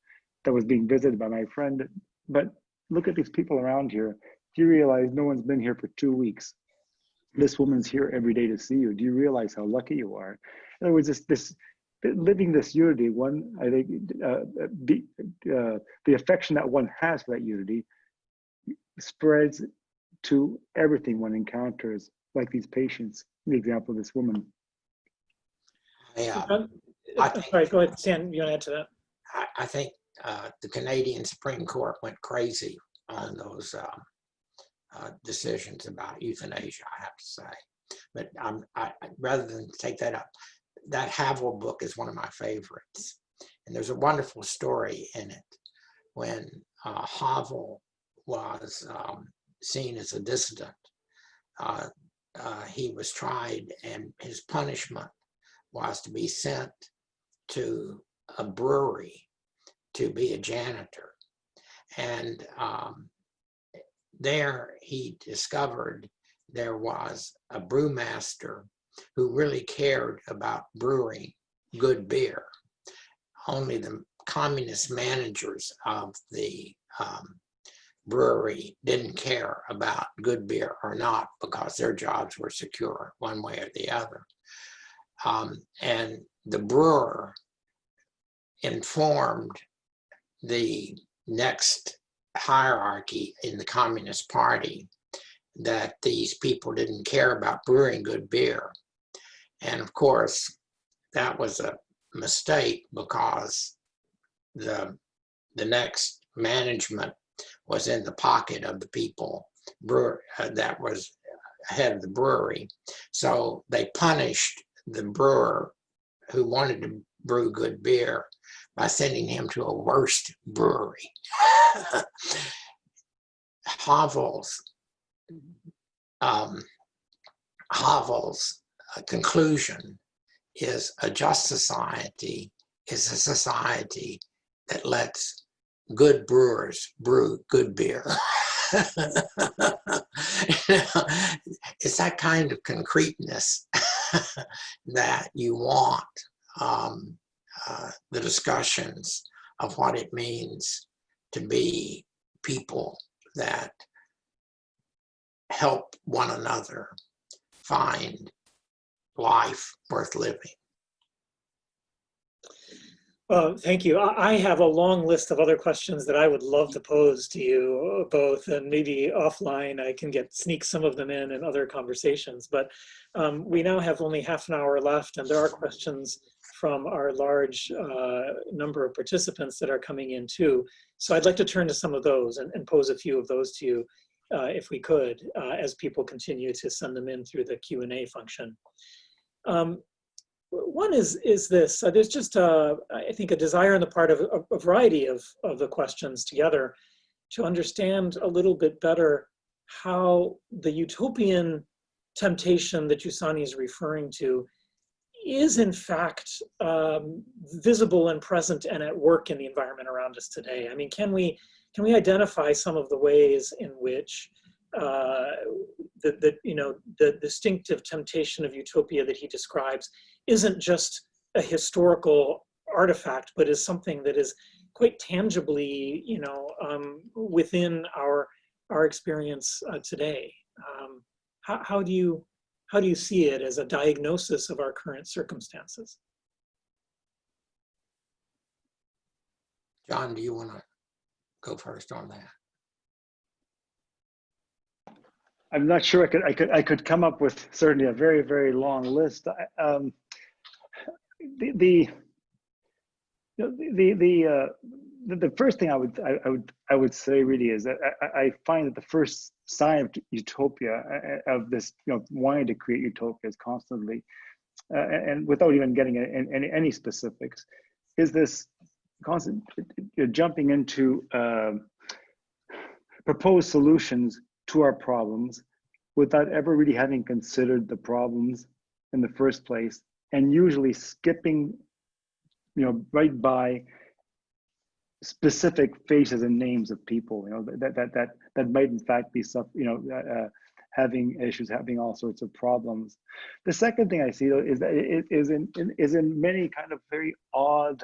Speaker 3: that was being visited by my friend, "But look at these people around here. Do you realize no one's been here for 2 weeks? This woman's here every day to see you. Do you realize how lucky you are?" In other words, this living this unity, one, I think, the affection that one has for that unity spreads to everything one encounters, like these patients, the example of this woman.
Speaker 2: Yeah,
Speaker 1: Sorry, go ahead, Stan, you want to add to that?
Speaker 2: I think the Canadian Supreme Court went crazy on those decisions about euthanasia, I have to say. But rather than take that up, that Havel book is one of my favorites. And there's a wonderful story in it when Havel was seen as a dissident. He was tried, and his punishment was to be sent to a brewery to be a janitor. And there he discovered there was a brewmaster who really cared about brewing good beer. Only the communist managers of the brewery didn't care about good beer or not, because their jobs were secure one way or the other. And the brewer informed the next hierarchy in the Communist Party that these people didn't care about brewing good beer. And of course, that was a mistake, because the next management was in the pocket of the people that was head of the brewery. So they punished the brewer who wanted to brew good beer by sending him to a worse brewery. Havel's conclusion is a just society is a society that lets good brewers brew good beer. It's that kind of concreteness that you want the discussions of what it means to be people that help one another find life worth living.
Speaker 1: Thank you. I have a long list of other questions that I would love to pose to you both, and maybe offline I can sneak some of them in other conversations. But we now have only half an hour left, and there are questions from our large number of participants that are coming in too. So I'd like to turn to some of those and pose a few of those to you, if we could, as people continue to send them in through the Q&A function. One is this, there's just, I think, a desire on the part of a variety of the questions together to understand a little bit better how the utopian temptation that Giussani is referring to is in fact visible and present and at work in the environment around us today. I mean, can we identify some of the ways in which the distinctive temptation of utopia that he describes isn't just a historical artifact, but is something that is quite tangibly, within our experience today? How do you see it as a diagnosis of our current circumstances?
Speaker 2: John, do you want to go first on that?
Speaker 3: I'm not sure I could come up with certainly a very, very long list. the first thing I would say really is that I find that the first sign of utopia, of this, wanting to create utopias constantly, and without even getting any specifics, is this constant jumping into proposed solutions to our problems without ever really having considered the problems in the first place, and usually skipping right by specific faces and names of people, that might in fact be having issues, having all sorts of problems. The second thing I see though is that it is in many kind of very odd,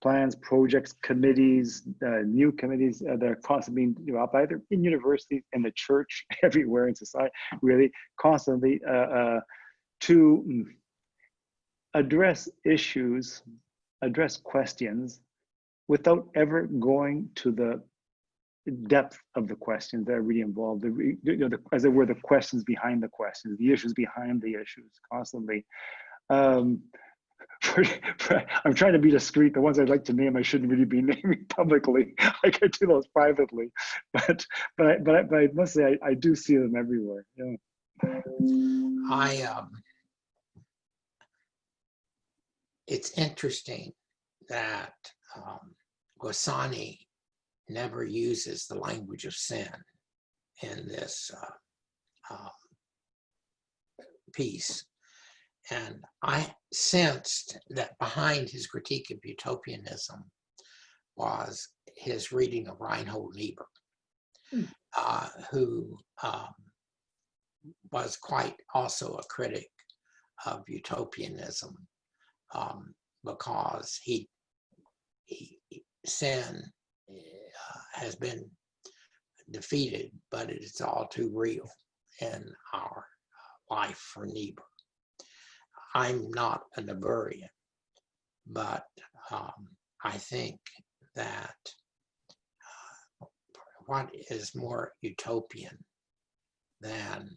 Speaker 3: plans, projects, committees, new committees that are constantly being up, either in universities, in the church, everywhere in society, really constantly to address issues, address questions, without ever going to the depth of the questions that are really involved, as it were, the questions behind the questions, the issues behind the issues, constantly. I'm trying to be discreet. The ones I'd like to name, I shouldn't really be naming publicly. I could do those privately, but I must say I do see them everywhere.
Speaker 2: It's interesting that Giussani never uses the language of sin in this piece. And I sensed that behind his critique of utopianism was his reading of Reinhold Niebuhr, who was quite also a critic of utopianism, because sin has been defeated, but it is all too real in our life for Niebuhr. I'm not a Niebuhrian, but I think that what is more utopian than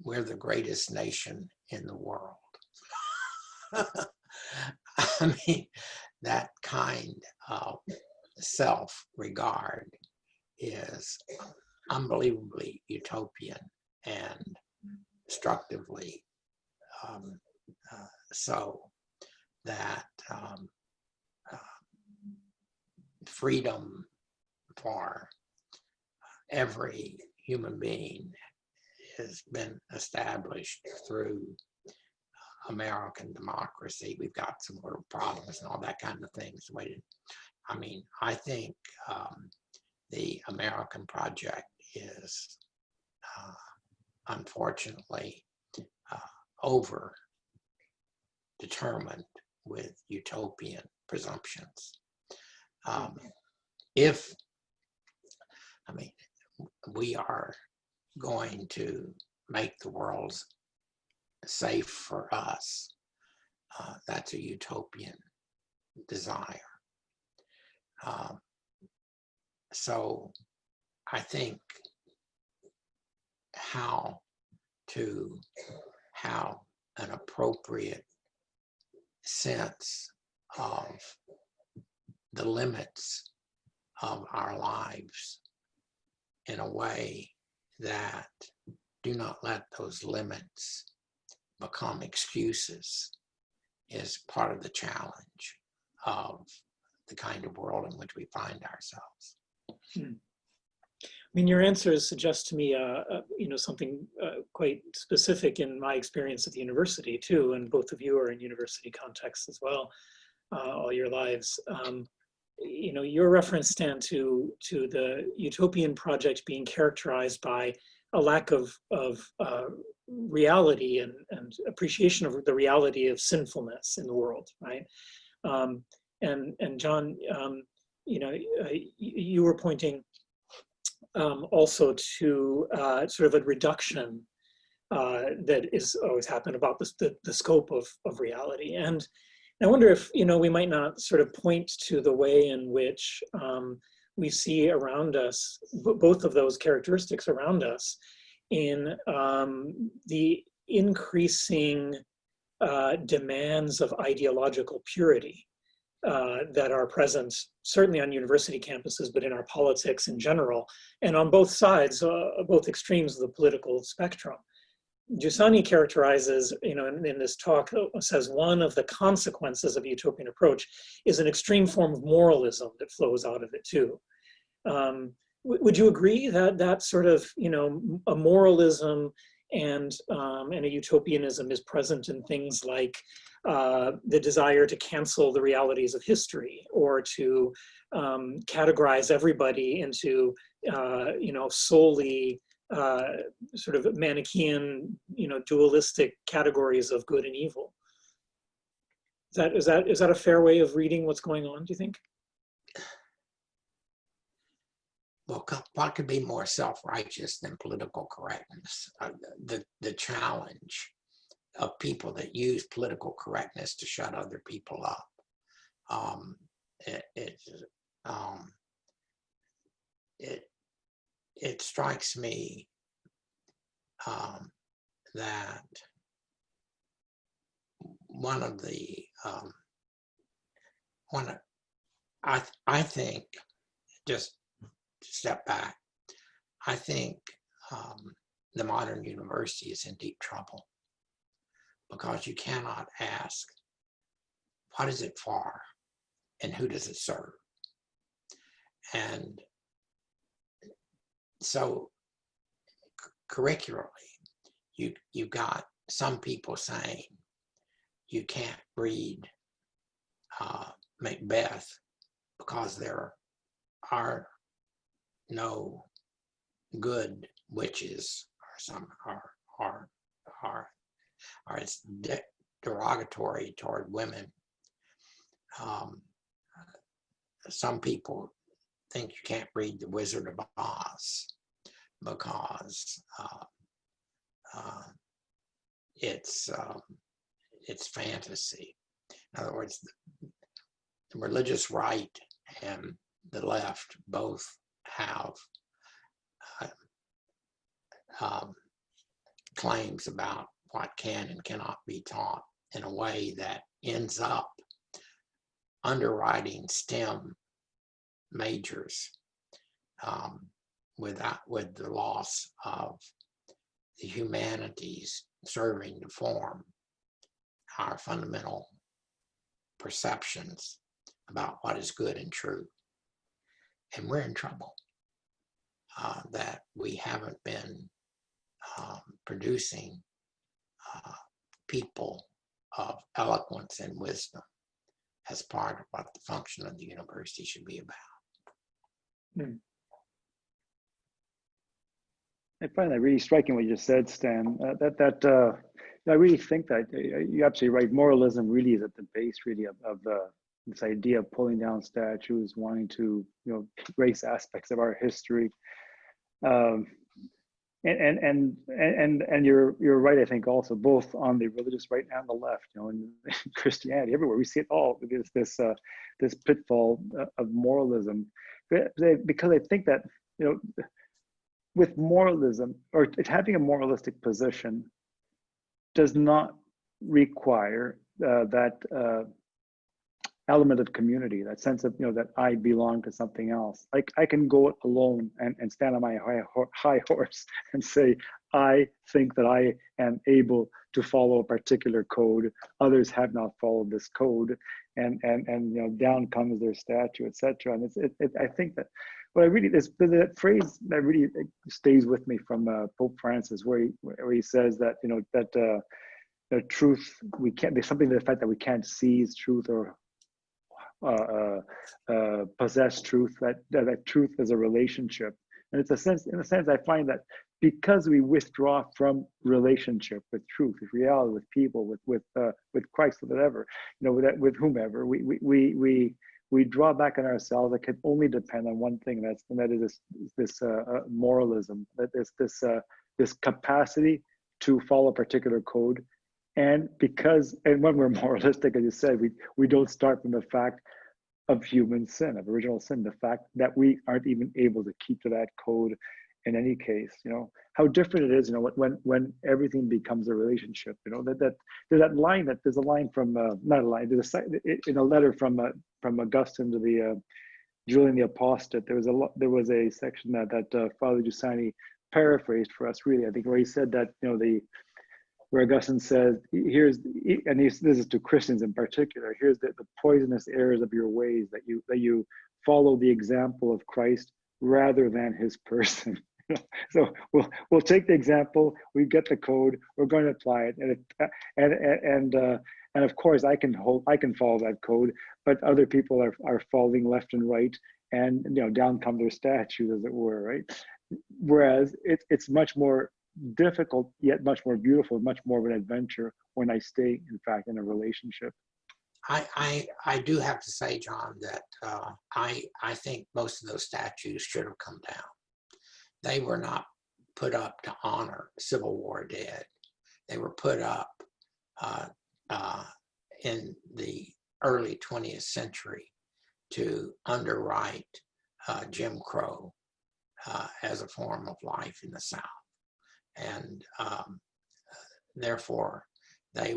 Speaker 2: we're the greatest nation in the world? I mean, that kind of self-regard is unbelievably utopian and destructively so that freedom for every human being has been established through American democracy. We've got some little problems and all that kind of things. I mean, I think the American project is unfortunately over determined with utopian presumptions. We are going to make the world safe for us, that's a utopian desire. So I think how to have an appropriate sense of the limits of our lives in a way that do not let those limits become excuses is part of the challenge of the kind of world in which we find ourselves.
Speaker 1: I mean, your answers suggest to me, something quite specific in my experience at the university too, and both of you are in university contexts as well, all your lives. Your reference, Stan, to the utopian project being characterized by a lack of reality and appreciation of the reality of sinfulness in the world, right? And John, you were pointing also to sort of a reduction that is always happened about the scope of reality. And I wonder if, we might not sort of point to the way in which we see around us, both of those characteristics around us, in the increasing demands of ideological purity that are present, certainly on university campuses, but in our politics in general, and on both sides, both extremes of the political spectrum. Giussani characterizes, in this talk, says one of the consequences of a utopian approach is an extreme form of moralism that flows out of it too. Would you agree that that sort of, a moralism and a utopianism is present in things like the desire to cancel the realities of history, or to categorize everybody into, solely sort of Manichaean, dualistic categories of good and evil? Is that a fair way of reading what's going on, do you think?
Speaker 2: Well, what could be more self-righteous than political correctness? The challenge of people that use political correctness to shut other people up. It strikes me that I think, just to step back, I think the modern university is in deep trouble, because you cannot ask, what is it for and who does it serve? And so curricularly, you've got some people saying you can't read Macbeth because there are no good witches, or some are it's derogatory toward women. Some people think you can't read The Wizard of Oz because it's fantasy. In other words, the religious right and the left both have claims about what can and cannot be taught in a way that ends up underwriting STEM majors with the loss of the humanities serving to form our fundamental perceptions about what is good and true. And we're in trouble that we haven't been producing people of eloquence and wisdom as part of what the function of the university should be about.
Speaker 3: I find that really striking what you just said, Stan. I really think that you're absolutely right. Moralism really is at the base, really, of this idea of pulling down statues, wanting to, erase aspects of our history. And you're right. I think also both on the religious right and the left, in Christianity, everywhere we see it all. This pitfall of moralism, because I think that with moralism, or having a moralistic position, does not require that element of community, that sense of that I belong to something else. Like I can go alone and stand on my high horse and say, I think that I am able to follow a particular code. Others have not followed this code, and down comes their statue, etc. And I think that what I really, the phrase that really stays with me from Pope Francis, where he says that the truth, we can't. There's something to the fact that we can't seize truth or possess truth. That truth is a relationship, and in a sense, I find that because we withdraw from relationship with truth, with reality, with people, with Christ, with whatever, with whomever, we draw back on ourselves. That can only depend on one thing, and that is this moralism. That is this capacity to follow a particular code. And when we're moralistic, as you said, we don't start from the fact of human sin, of original sin, the fact that we aren't even able to keep to that code, in any case. How different it is, when everything becomes a relationship. That there's that line, there's a line from not a line, there's in a letter from Augustine to the Julian the Apostate. There was a section that Father Giussani paraphrased for us, really, I think, where he said that, where Augustine says, this is to Christians in particular, here's the poisonous errors of your ways, that you follow the example of Christ rather than his person. So we'll take the example, we get the code, we're going to apply it, and of course I can follow that code, but other people are falling left and right, and down come their statues, as it were, right? Whereas it's much more difficult, yet much more beautiful, much more of an adventure when I stay, in fact, in a relationship.
Speaker 2: I do have to say, John, that I think most of those statues should have come down. They were not put up to honor Civil War dead. They were put up in the early 20th century to underwrite Jim Crow as a form of life in the South. And therefore, they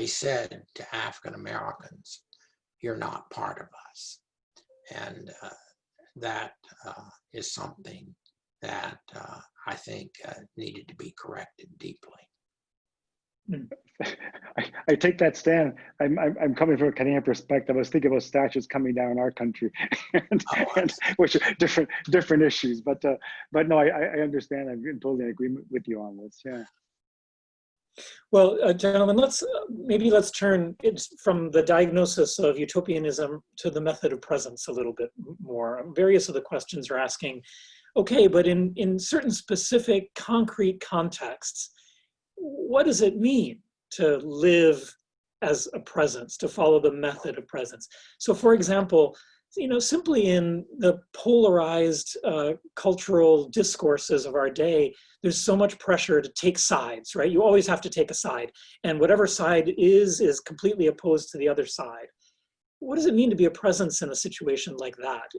Speaker 2: said to African Americans, "You're not part of us." And that is something that I think needed to be corrected deeply.
Speaker 3: I take that stand. I'm coming from a Canadian perspective. I was thinking about statues coming down in our country, and which are different issues. But no, I understand. I'm in totally agreement with you on this. Yeah.
Speaker 1: Well, gentlemen, let's turn it from the diagnosis of utopianism to the method of presence a little bit more. Various of the questions are asking, okay, but in certain specific concrete contexts, what does it mean to live as a presence, to follow the method of presence? So, for example, simply in the polarized cultural discourses of our day, there's so much pressure to take sides, right? You always have to take a side, and whatever side is completely opposed to the other side. What does it mean to be a presence in a situation like that,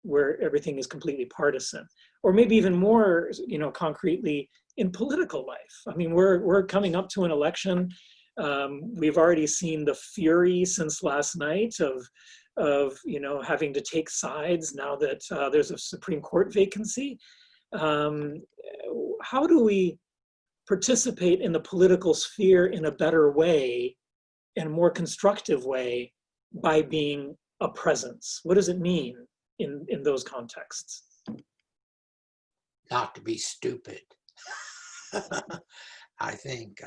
Speaker 1: where everything is completely partisan? Or maybe even more, concretely, in political life. I mean, we're coming up to an election. We've already seen the fury since last night of having to take sides now that there's a Supreme Court vacancy. How do we participate in the political sphere in a better way, in a more constructive way, by being a presence? What does it mean in those contexts?
Speaker 2: Not to be stupid. I think,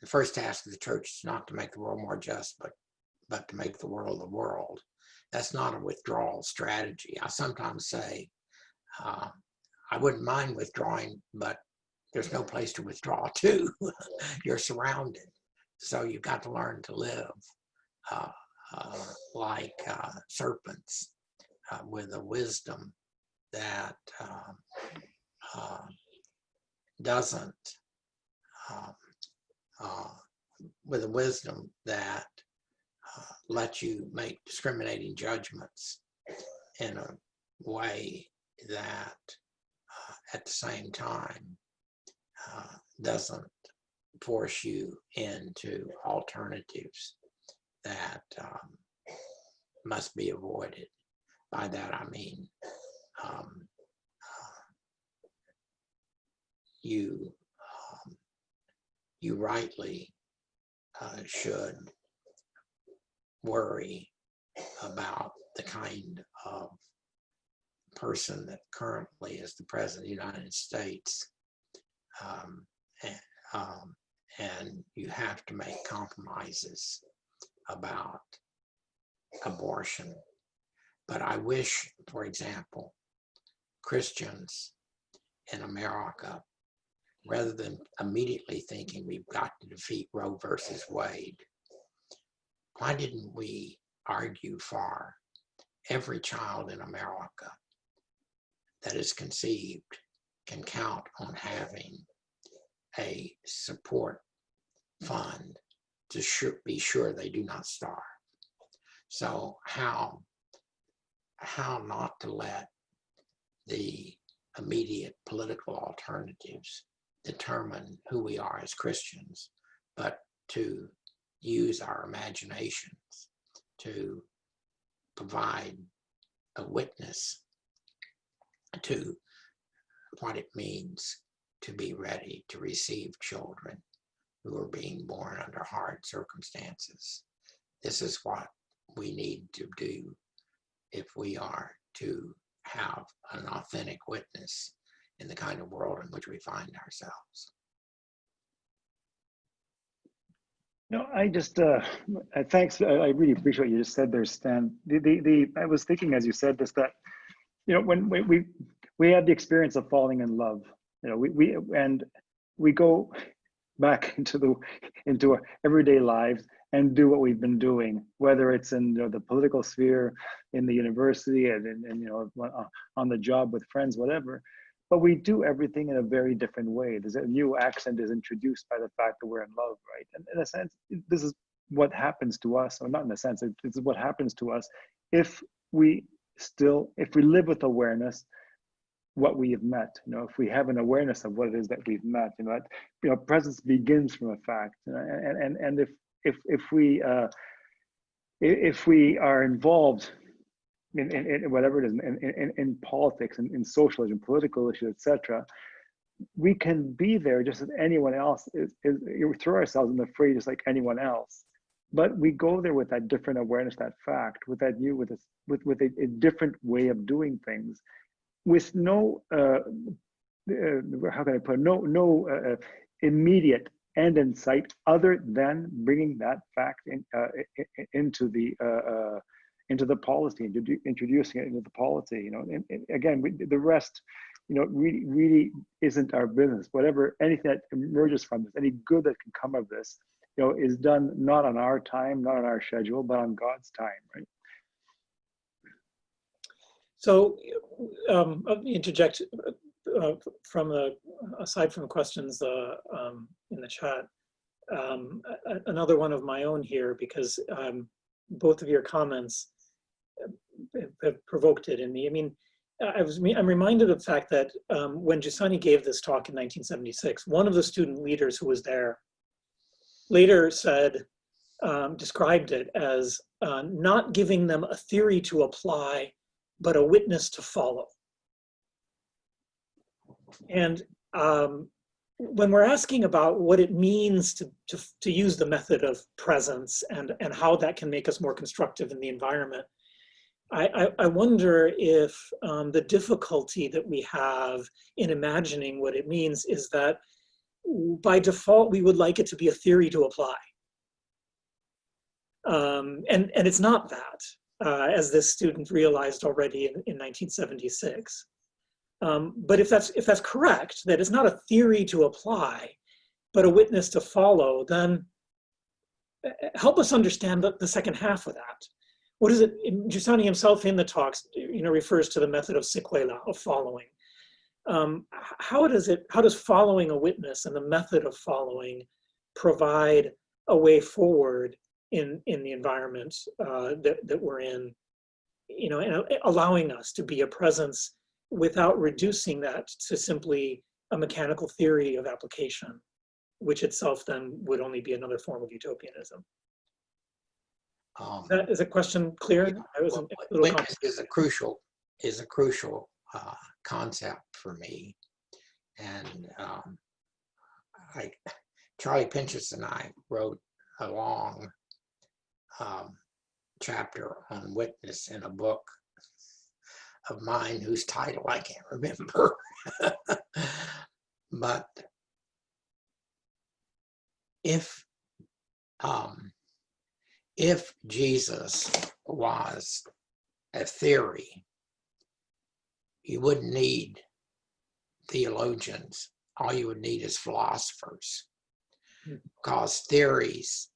Speaker 2: the first task of the church is not to make the world more just, but to make the world the world. That's not a withdrawal strategy. I sometimes say, I wouldn't mind withdrawing, but there's no place to withdraw to. You're surrounded. So you've got to learn to live like serpents, with a wisdom that doesn't, with a wisdom that lets you make discriminating judgments in a way that at the same time doesn't force you into alternatives that must be avoided. By that I mean you rightly should worry about the kind of person that currently is the President of the United States, and you have to make compromises about abortion. But I wish, for example, Christians in America, rather than immediately thinking we've got to defeat Roe versus Wade, why didn't we argue for every child in America that is conceived can count on having a support fund to be sure they do not starve? So how not to let the immediate political alternatives determine who we are as Christians, but to use our imaginations to provide a witness to what it means to be ready to receive children who are being born under hard circumstances. This is what we need to do if we are to have an authentic witness in the kind of world in which we find ourselves.
Speaker 3: No, I just, thanks. I really appreciate what you just said there, Stan. I was thinking as you said this, that, you know, when we have the experience of falling in love, you know, we go back into our everyday lives and do what we've been doing, whether it's in, you know, the political sphere, in the university, and you know, on the job with friends, whatever. But we do everything in a very different way. There's a new accent is introduced by the fact that we're in love, right? And in a sense, this is what happens to us, or not in a sense, it's what happens to us if we live with awareness what we have met. You know, if we have an awareness of what it is that we've met, you know, that, you know, presence begins from a fact. You know, and if we are involved in whatever it is, in politics, in socialism, political issues, etc., we can be there just as anyone else is. You throw ourselves in the fray just like anyone else, but we go there with that different awareness, that fact, with that new, with a different way of doing things, with no how can I put it? No immediate end in sight other than bringing that fact into the policy, introducing it into the policy. You know, and again, the rest, you know, really isn't our business. Whatever, anything that emerges from this, any good that can come of this, you know, is done not on our time, not on our schedule, but on God's time, right?
Speaker 1: So, let me interject aside from the questions in the chat, another one of my own here, because both of your comments have provoked it in me. I mean, I'm reminded of the fact that when Giussani gave this talk in 1976, one of the student leaders who was there later said, described it as not giving them a theory to apply, but a witness to follow. And when we're asking about what it means to use the method of presence and how that can make us more constructive in the environment, I wonder if the difficulty that we have in imagining what it means is that by default, we would like it to be a theory to apply. And it's not that. As this student realized already in 1976. But if that's correct, that it's not a theory to apply, but a witness to follow, then help us understand the second half of that. What is it? Giussani himself in the talks, you know, refers to the method of sequela, of following. How does following a witness and the method of following provide a way forward in the environment that we're in, you know, and allowing us to be a presence without reducing that to simply a mechanical theory of application, which itself then would only be another form of utopianism. Is a question clear? I was a little
Speaker 2: witness is a crucial concept for me, and Charlie Pinchas and I wrote a long chapter on witness in a book of mine whose title I can't remember. But if Jesus was a theory, you wouldn't need theologians. All you would need is philosophers, because theories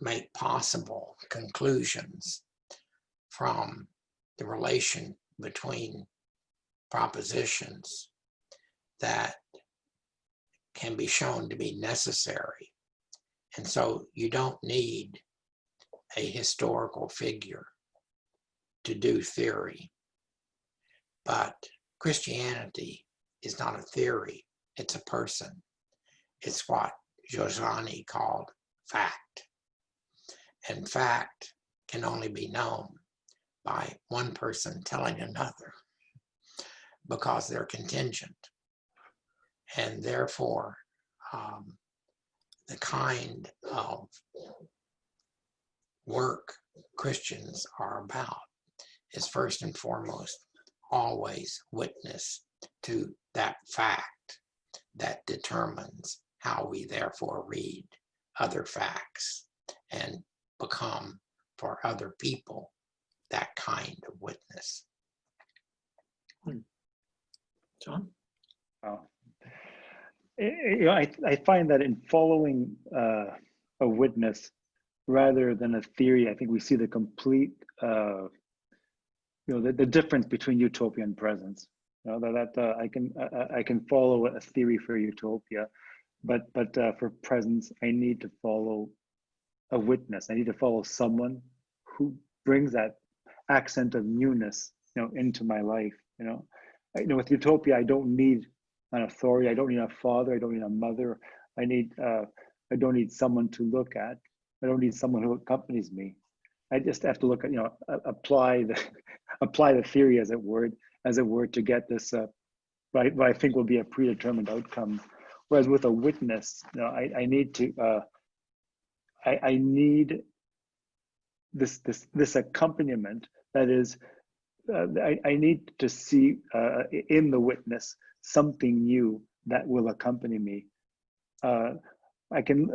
Speaker 2: make possible conclusions from the relation between propositions that can be shown to be necessary. And so you don't need a historical figure to do theory. But Christianity is not a theory, it's a person. It's what Giussani called fact. And fact can only be known by one person telling another because they're contingent. And therefore, the kind of work Christians are about is first and foremost always witness to that fact that determines how we therefore read other facts and become for other people that kind of witness.
Speaker 1: John?
Speaker 3: I find that in following a witness rather than a theory, I think we see the complete, the difference between utopia and presence. I can follow a theory for utopia, but for presence, I need to follow a witness. I need to follow someone who brings that accent of newness, into my life. With utopia, I don't need an authority. I don't need a father. I don't need a mother. I don't need someone to look at. I don't need someone who accompanies me. I just have to look at, apply the theory as it were to get this, what I think will be a predetermined outcome. Whereas with a witness, I need to, I need this accompaniment. That is, I need to see in the witness something new that will accompany me. I can,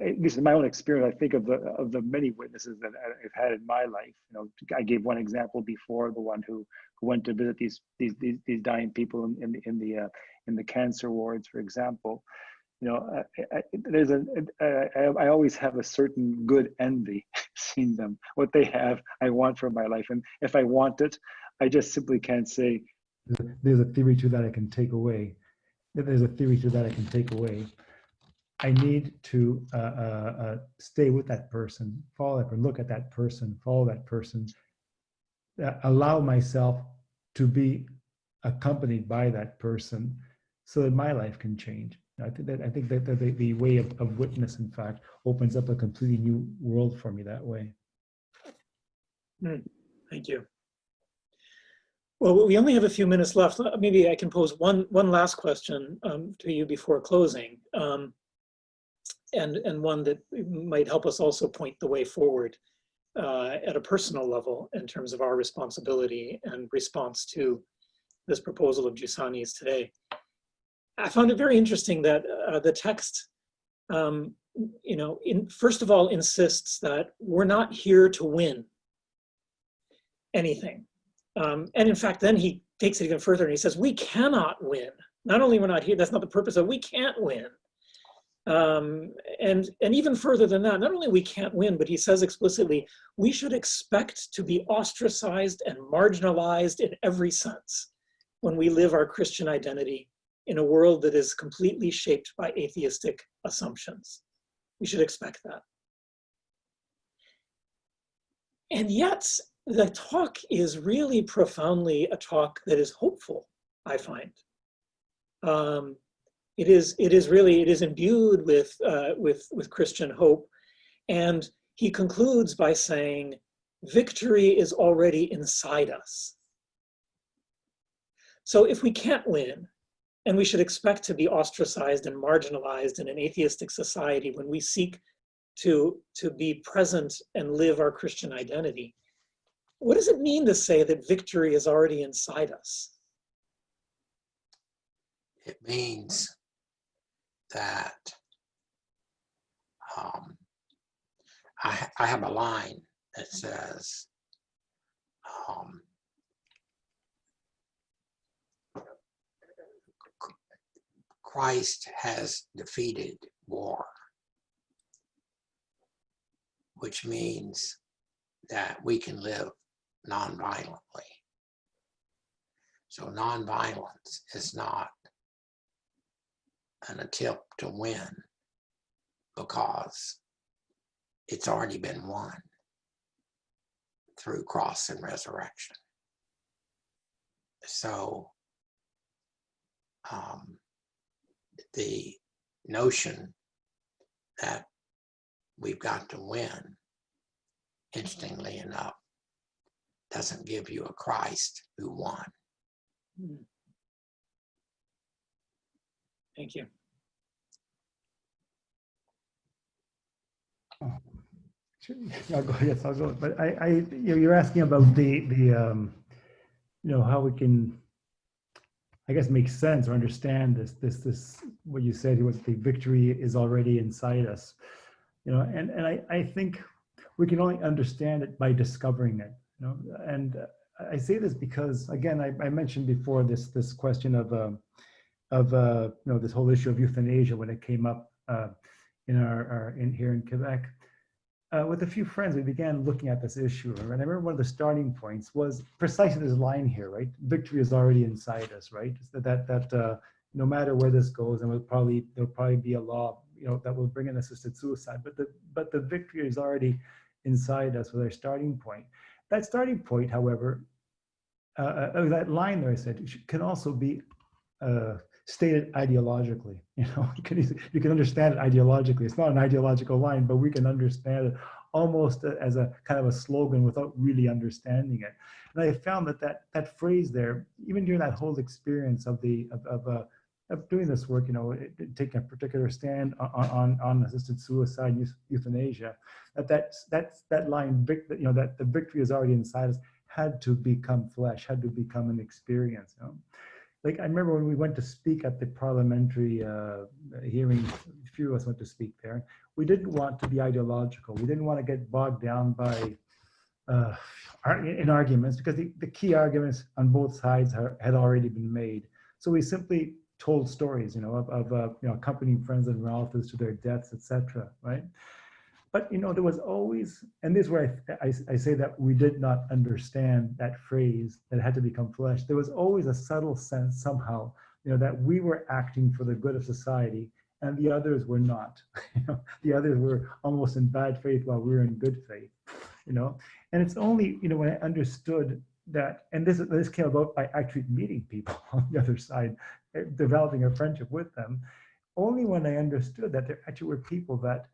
Speaker 3: at least in my own experience, I think of the many witnesses that I've had in my life. I gave one example before, the one who went to visit these dying people in the cancer wards, for example. I always have a certain good envy seeing them. What they have, I want for my life, and if I want it, I just simply can't say.
Speaker 4: There's a theory to that I can take away. There's a theory to that I can take away. I need to stay with that person, follow that person, look at that person, follow that person, allow myself to be accompanied by that person so that my life can change. I think that the way of witness, in fact, opens up a completely new world for me that way.
Speaker 1: Thank you. Well, we only have a few minutes left. Maybe I can pose one last question to you before closing. And one that might help us also point the way forward at a personal level in terms of our responsibility and response to this proposal of Giussani's today. I found it very interesting that the text, first of all, insists that we're not here to win anything. And in fact, then he takes it even further and he says, we cannot win. Not only we're not here, that's not the purpose of, we can't win. And even further than that, not only we can't win, but he says explicitly, we should expect to be ostracized and marginalized in every sense when we live our Christian identity in a world that is completely shaped by atheistic assumptions. We should expect that. And yet, the talk is really profoundly a talk that is hopeful, I find. It is imbued with Christian hope. And he concludes by saying, victory is already inside us. So if we can't win, and we should expect to be ostracized and marginalized in an atheistic society when we seek to be present and live our Christian identity, what does it mean to say that victory is already inside us?
Speaker 2: It means that I have a line that says, Christ has defeated war, which means that we can live nonviolently. So nonviolence is not an attempt to win because it's already been won. through cross and resurrection. So the notion that we've got to win, interestingly enough, doesn't give you a Christ who won.
Speaker 1: Thank you.
Speaker 4: I'll go. Yes, I'll go. But you're asking about the how we can, I guess, make sense or understand this what you said was the victory is already inside us, and I think we can only understand it by discovering it, and I say this because, again, I mentioned before this question of this whole issue of euthanasia when it came up in here in Quebec. With a few friends, we began looking at this issue, and I remember one of the starting points was precisely this line here, right? Victory is already inside us, right? That no matter where this goes, and there'll probably be a law, that will bring in assisted suicide, but the victory is already inside us with our starting point. That starting point, however, that line there I said can also be stated ideologically. You can understand it ideologically. It's not an ideological line, but we can understand it almost as a kind of a slogan without really understanding it. And I found that phrase there, even during that whole experience of doing this work, taking a particular stand on assisted suicide, euthanasia, that line, that the victory is already inside us, had to become flesh, had to become an experience. Like I remember when we went to speak at the parliamentary hearing, a few of us went to speak there. We didn't want to be ideological. We didn't want to get bogged down by in arguments, because the key arguments on both sides had already been made. So we simply told stories, of accompanying friends and relatives to their deaths, etc. Right? But there was always, and this is where I say that we did not understand that phrase, that it had to become flesh. There was always a subtle sense somehow, that we were acting for the good of society and the others were not. The others were almost in bad faith while we were in good faith. And it's only when I understood that, and this came about by actually meeting people on the other side, developing a friendship with them. Only when I understood that there actually were people that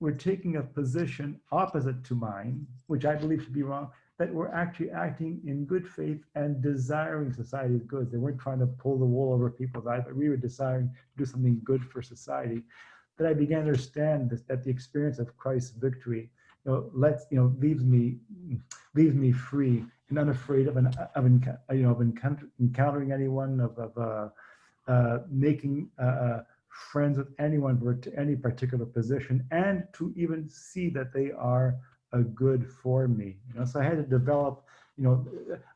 Speaker 4: were taking a position opposite to mine, which I believe to be wrong, that were actually acting in good faith and desiring society's goods. They weren't trying to pull the wool over people's eyes, but we were desiring to do something good for society. That I began to understand that the experience of Christ's victory, leaves me free and unafraid of encountering anyone, of making friends with anyone for any particular position, and to even see that they are a good for me. So I had to develop,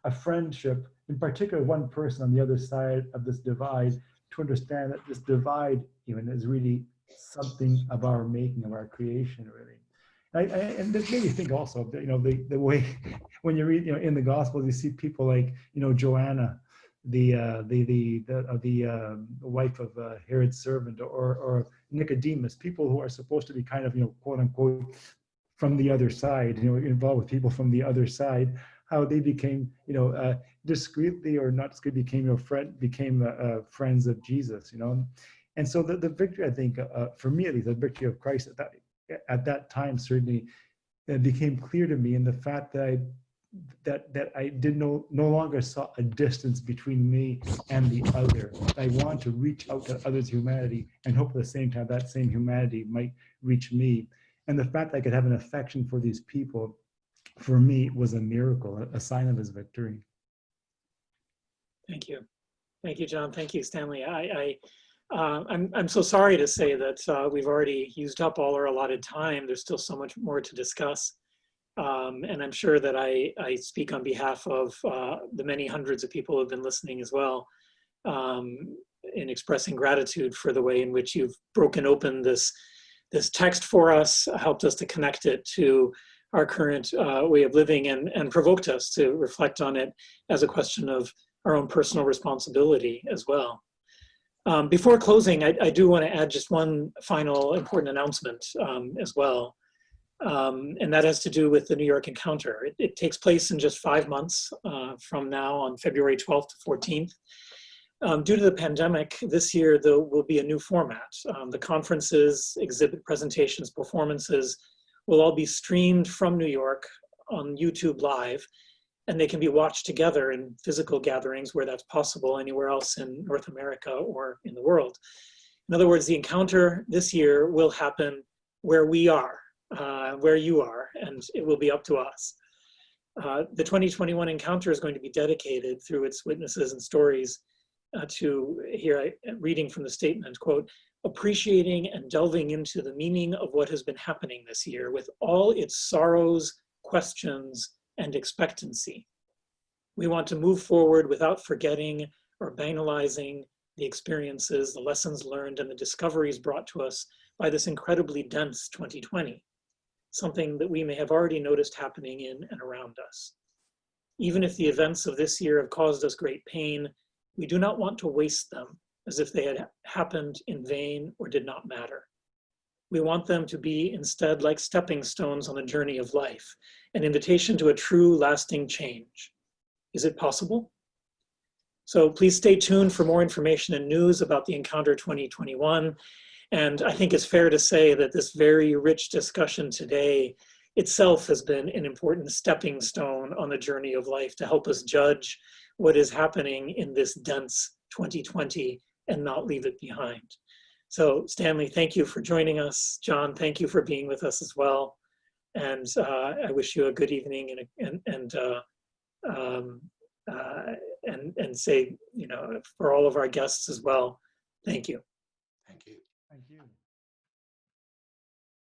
Speaker 4: a friendship, in particular one person on the other side of this divide, to understand that this divide even is really something of our making, of our creation, really. And this made me think also of the way when you read in the Gospels, you see people like Joanna, the wife of Herod's servant, or Nicodemus, people who are supposed to be kind of quote unquote from the other side, involved with people from the other side, how they became discreetly or not discreetly became friends of Jesus, and so the victory, I think, for me at least, the victory of Christ at that time certainly became clear to me in the fact that I no longer saw a distance between me and the other. I want to reach out to others' humanity and hope at the same time that same humanity might reach me. And the fact that I could have an affection for these people, for me, was a miracle, a sign of his victory.
Speaker 1: Thank you, John. Thank you, Stanley. I'm so sorry to say that we've already used up all our allotted time. There's still so much more to discuss. And I'm sure that I speak on behalf of the many hundreds of people who have been listening as well, in expressing gratitude for the way in which you've broken open this text for us, helped us to connect it to our current way of living, and provoked us to reflect on it as a question of our own personal responsibility as well. Before closing, I do want to add just one final important announcement as well. And that has to do with the New York Encounter. It takes place in just 5 months from now on February 12th to 14th. Due to the pandemic, this year there will be a new format. The conferences, exhibit presentations, performances will all be streamed from New York on YouTube Live, and they can be watched together in physical gatherings where that's possible anywhere else in North America or in the world. In other words, the encounter this year will happen where we are, where you are, and it will be up to us. The 2021 encounter is going to be dedicated through its witnesses and stories to, here, reading from the statement, quote, appreciating and delving into the meaning of what has been happening this year with all its sorrows, questions, and expectancy. We want to move forward without forgetting or banalizing the experiences, the lessons learned, and the discoveries brought to us by this incredibly dense 2020, something that we may have already noticed happening in and around us. Even if the events of this year have caused us great pain, we do not want to waste them as if they had happened in vain or did not matter. We want them to be instead like stepping stones on the journey of life, an invitation to a true lasting change. Is it possible? So please stay tuned for more information and news about the Encounter 2021. And I think it's fair to say that this very rich discussion today itself has been an important stepping stone on the journey of life to help us judge what is happening in this dense 2020 and not leave it behind. So Stanley, thank you for joining us. John, thank you for being with us as well. And I wish you a good evening and say, you know, for all of our guests as well, thank you.
Speaker 2: Thank you.
Speaker 4: Thank you.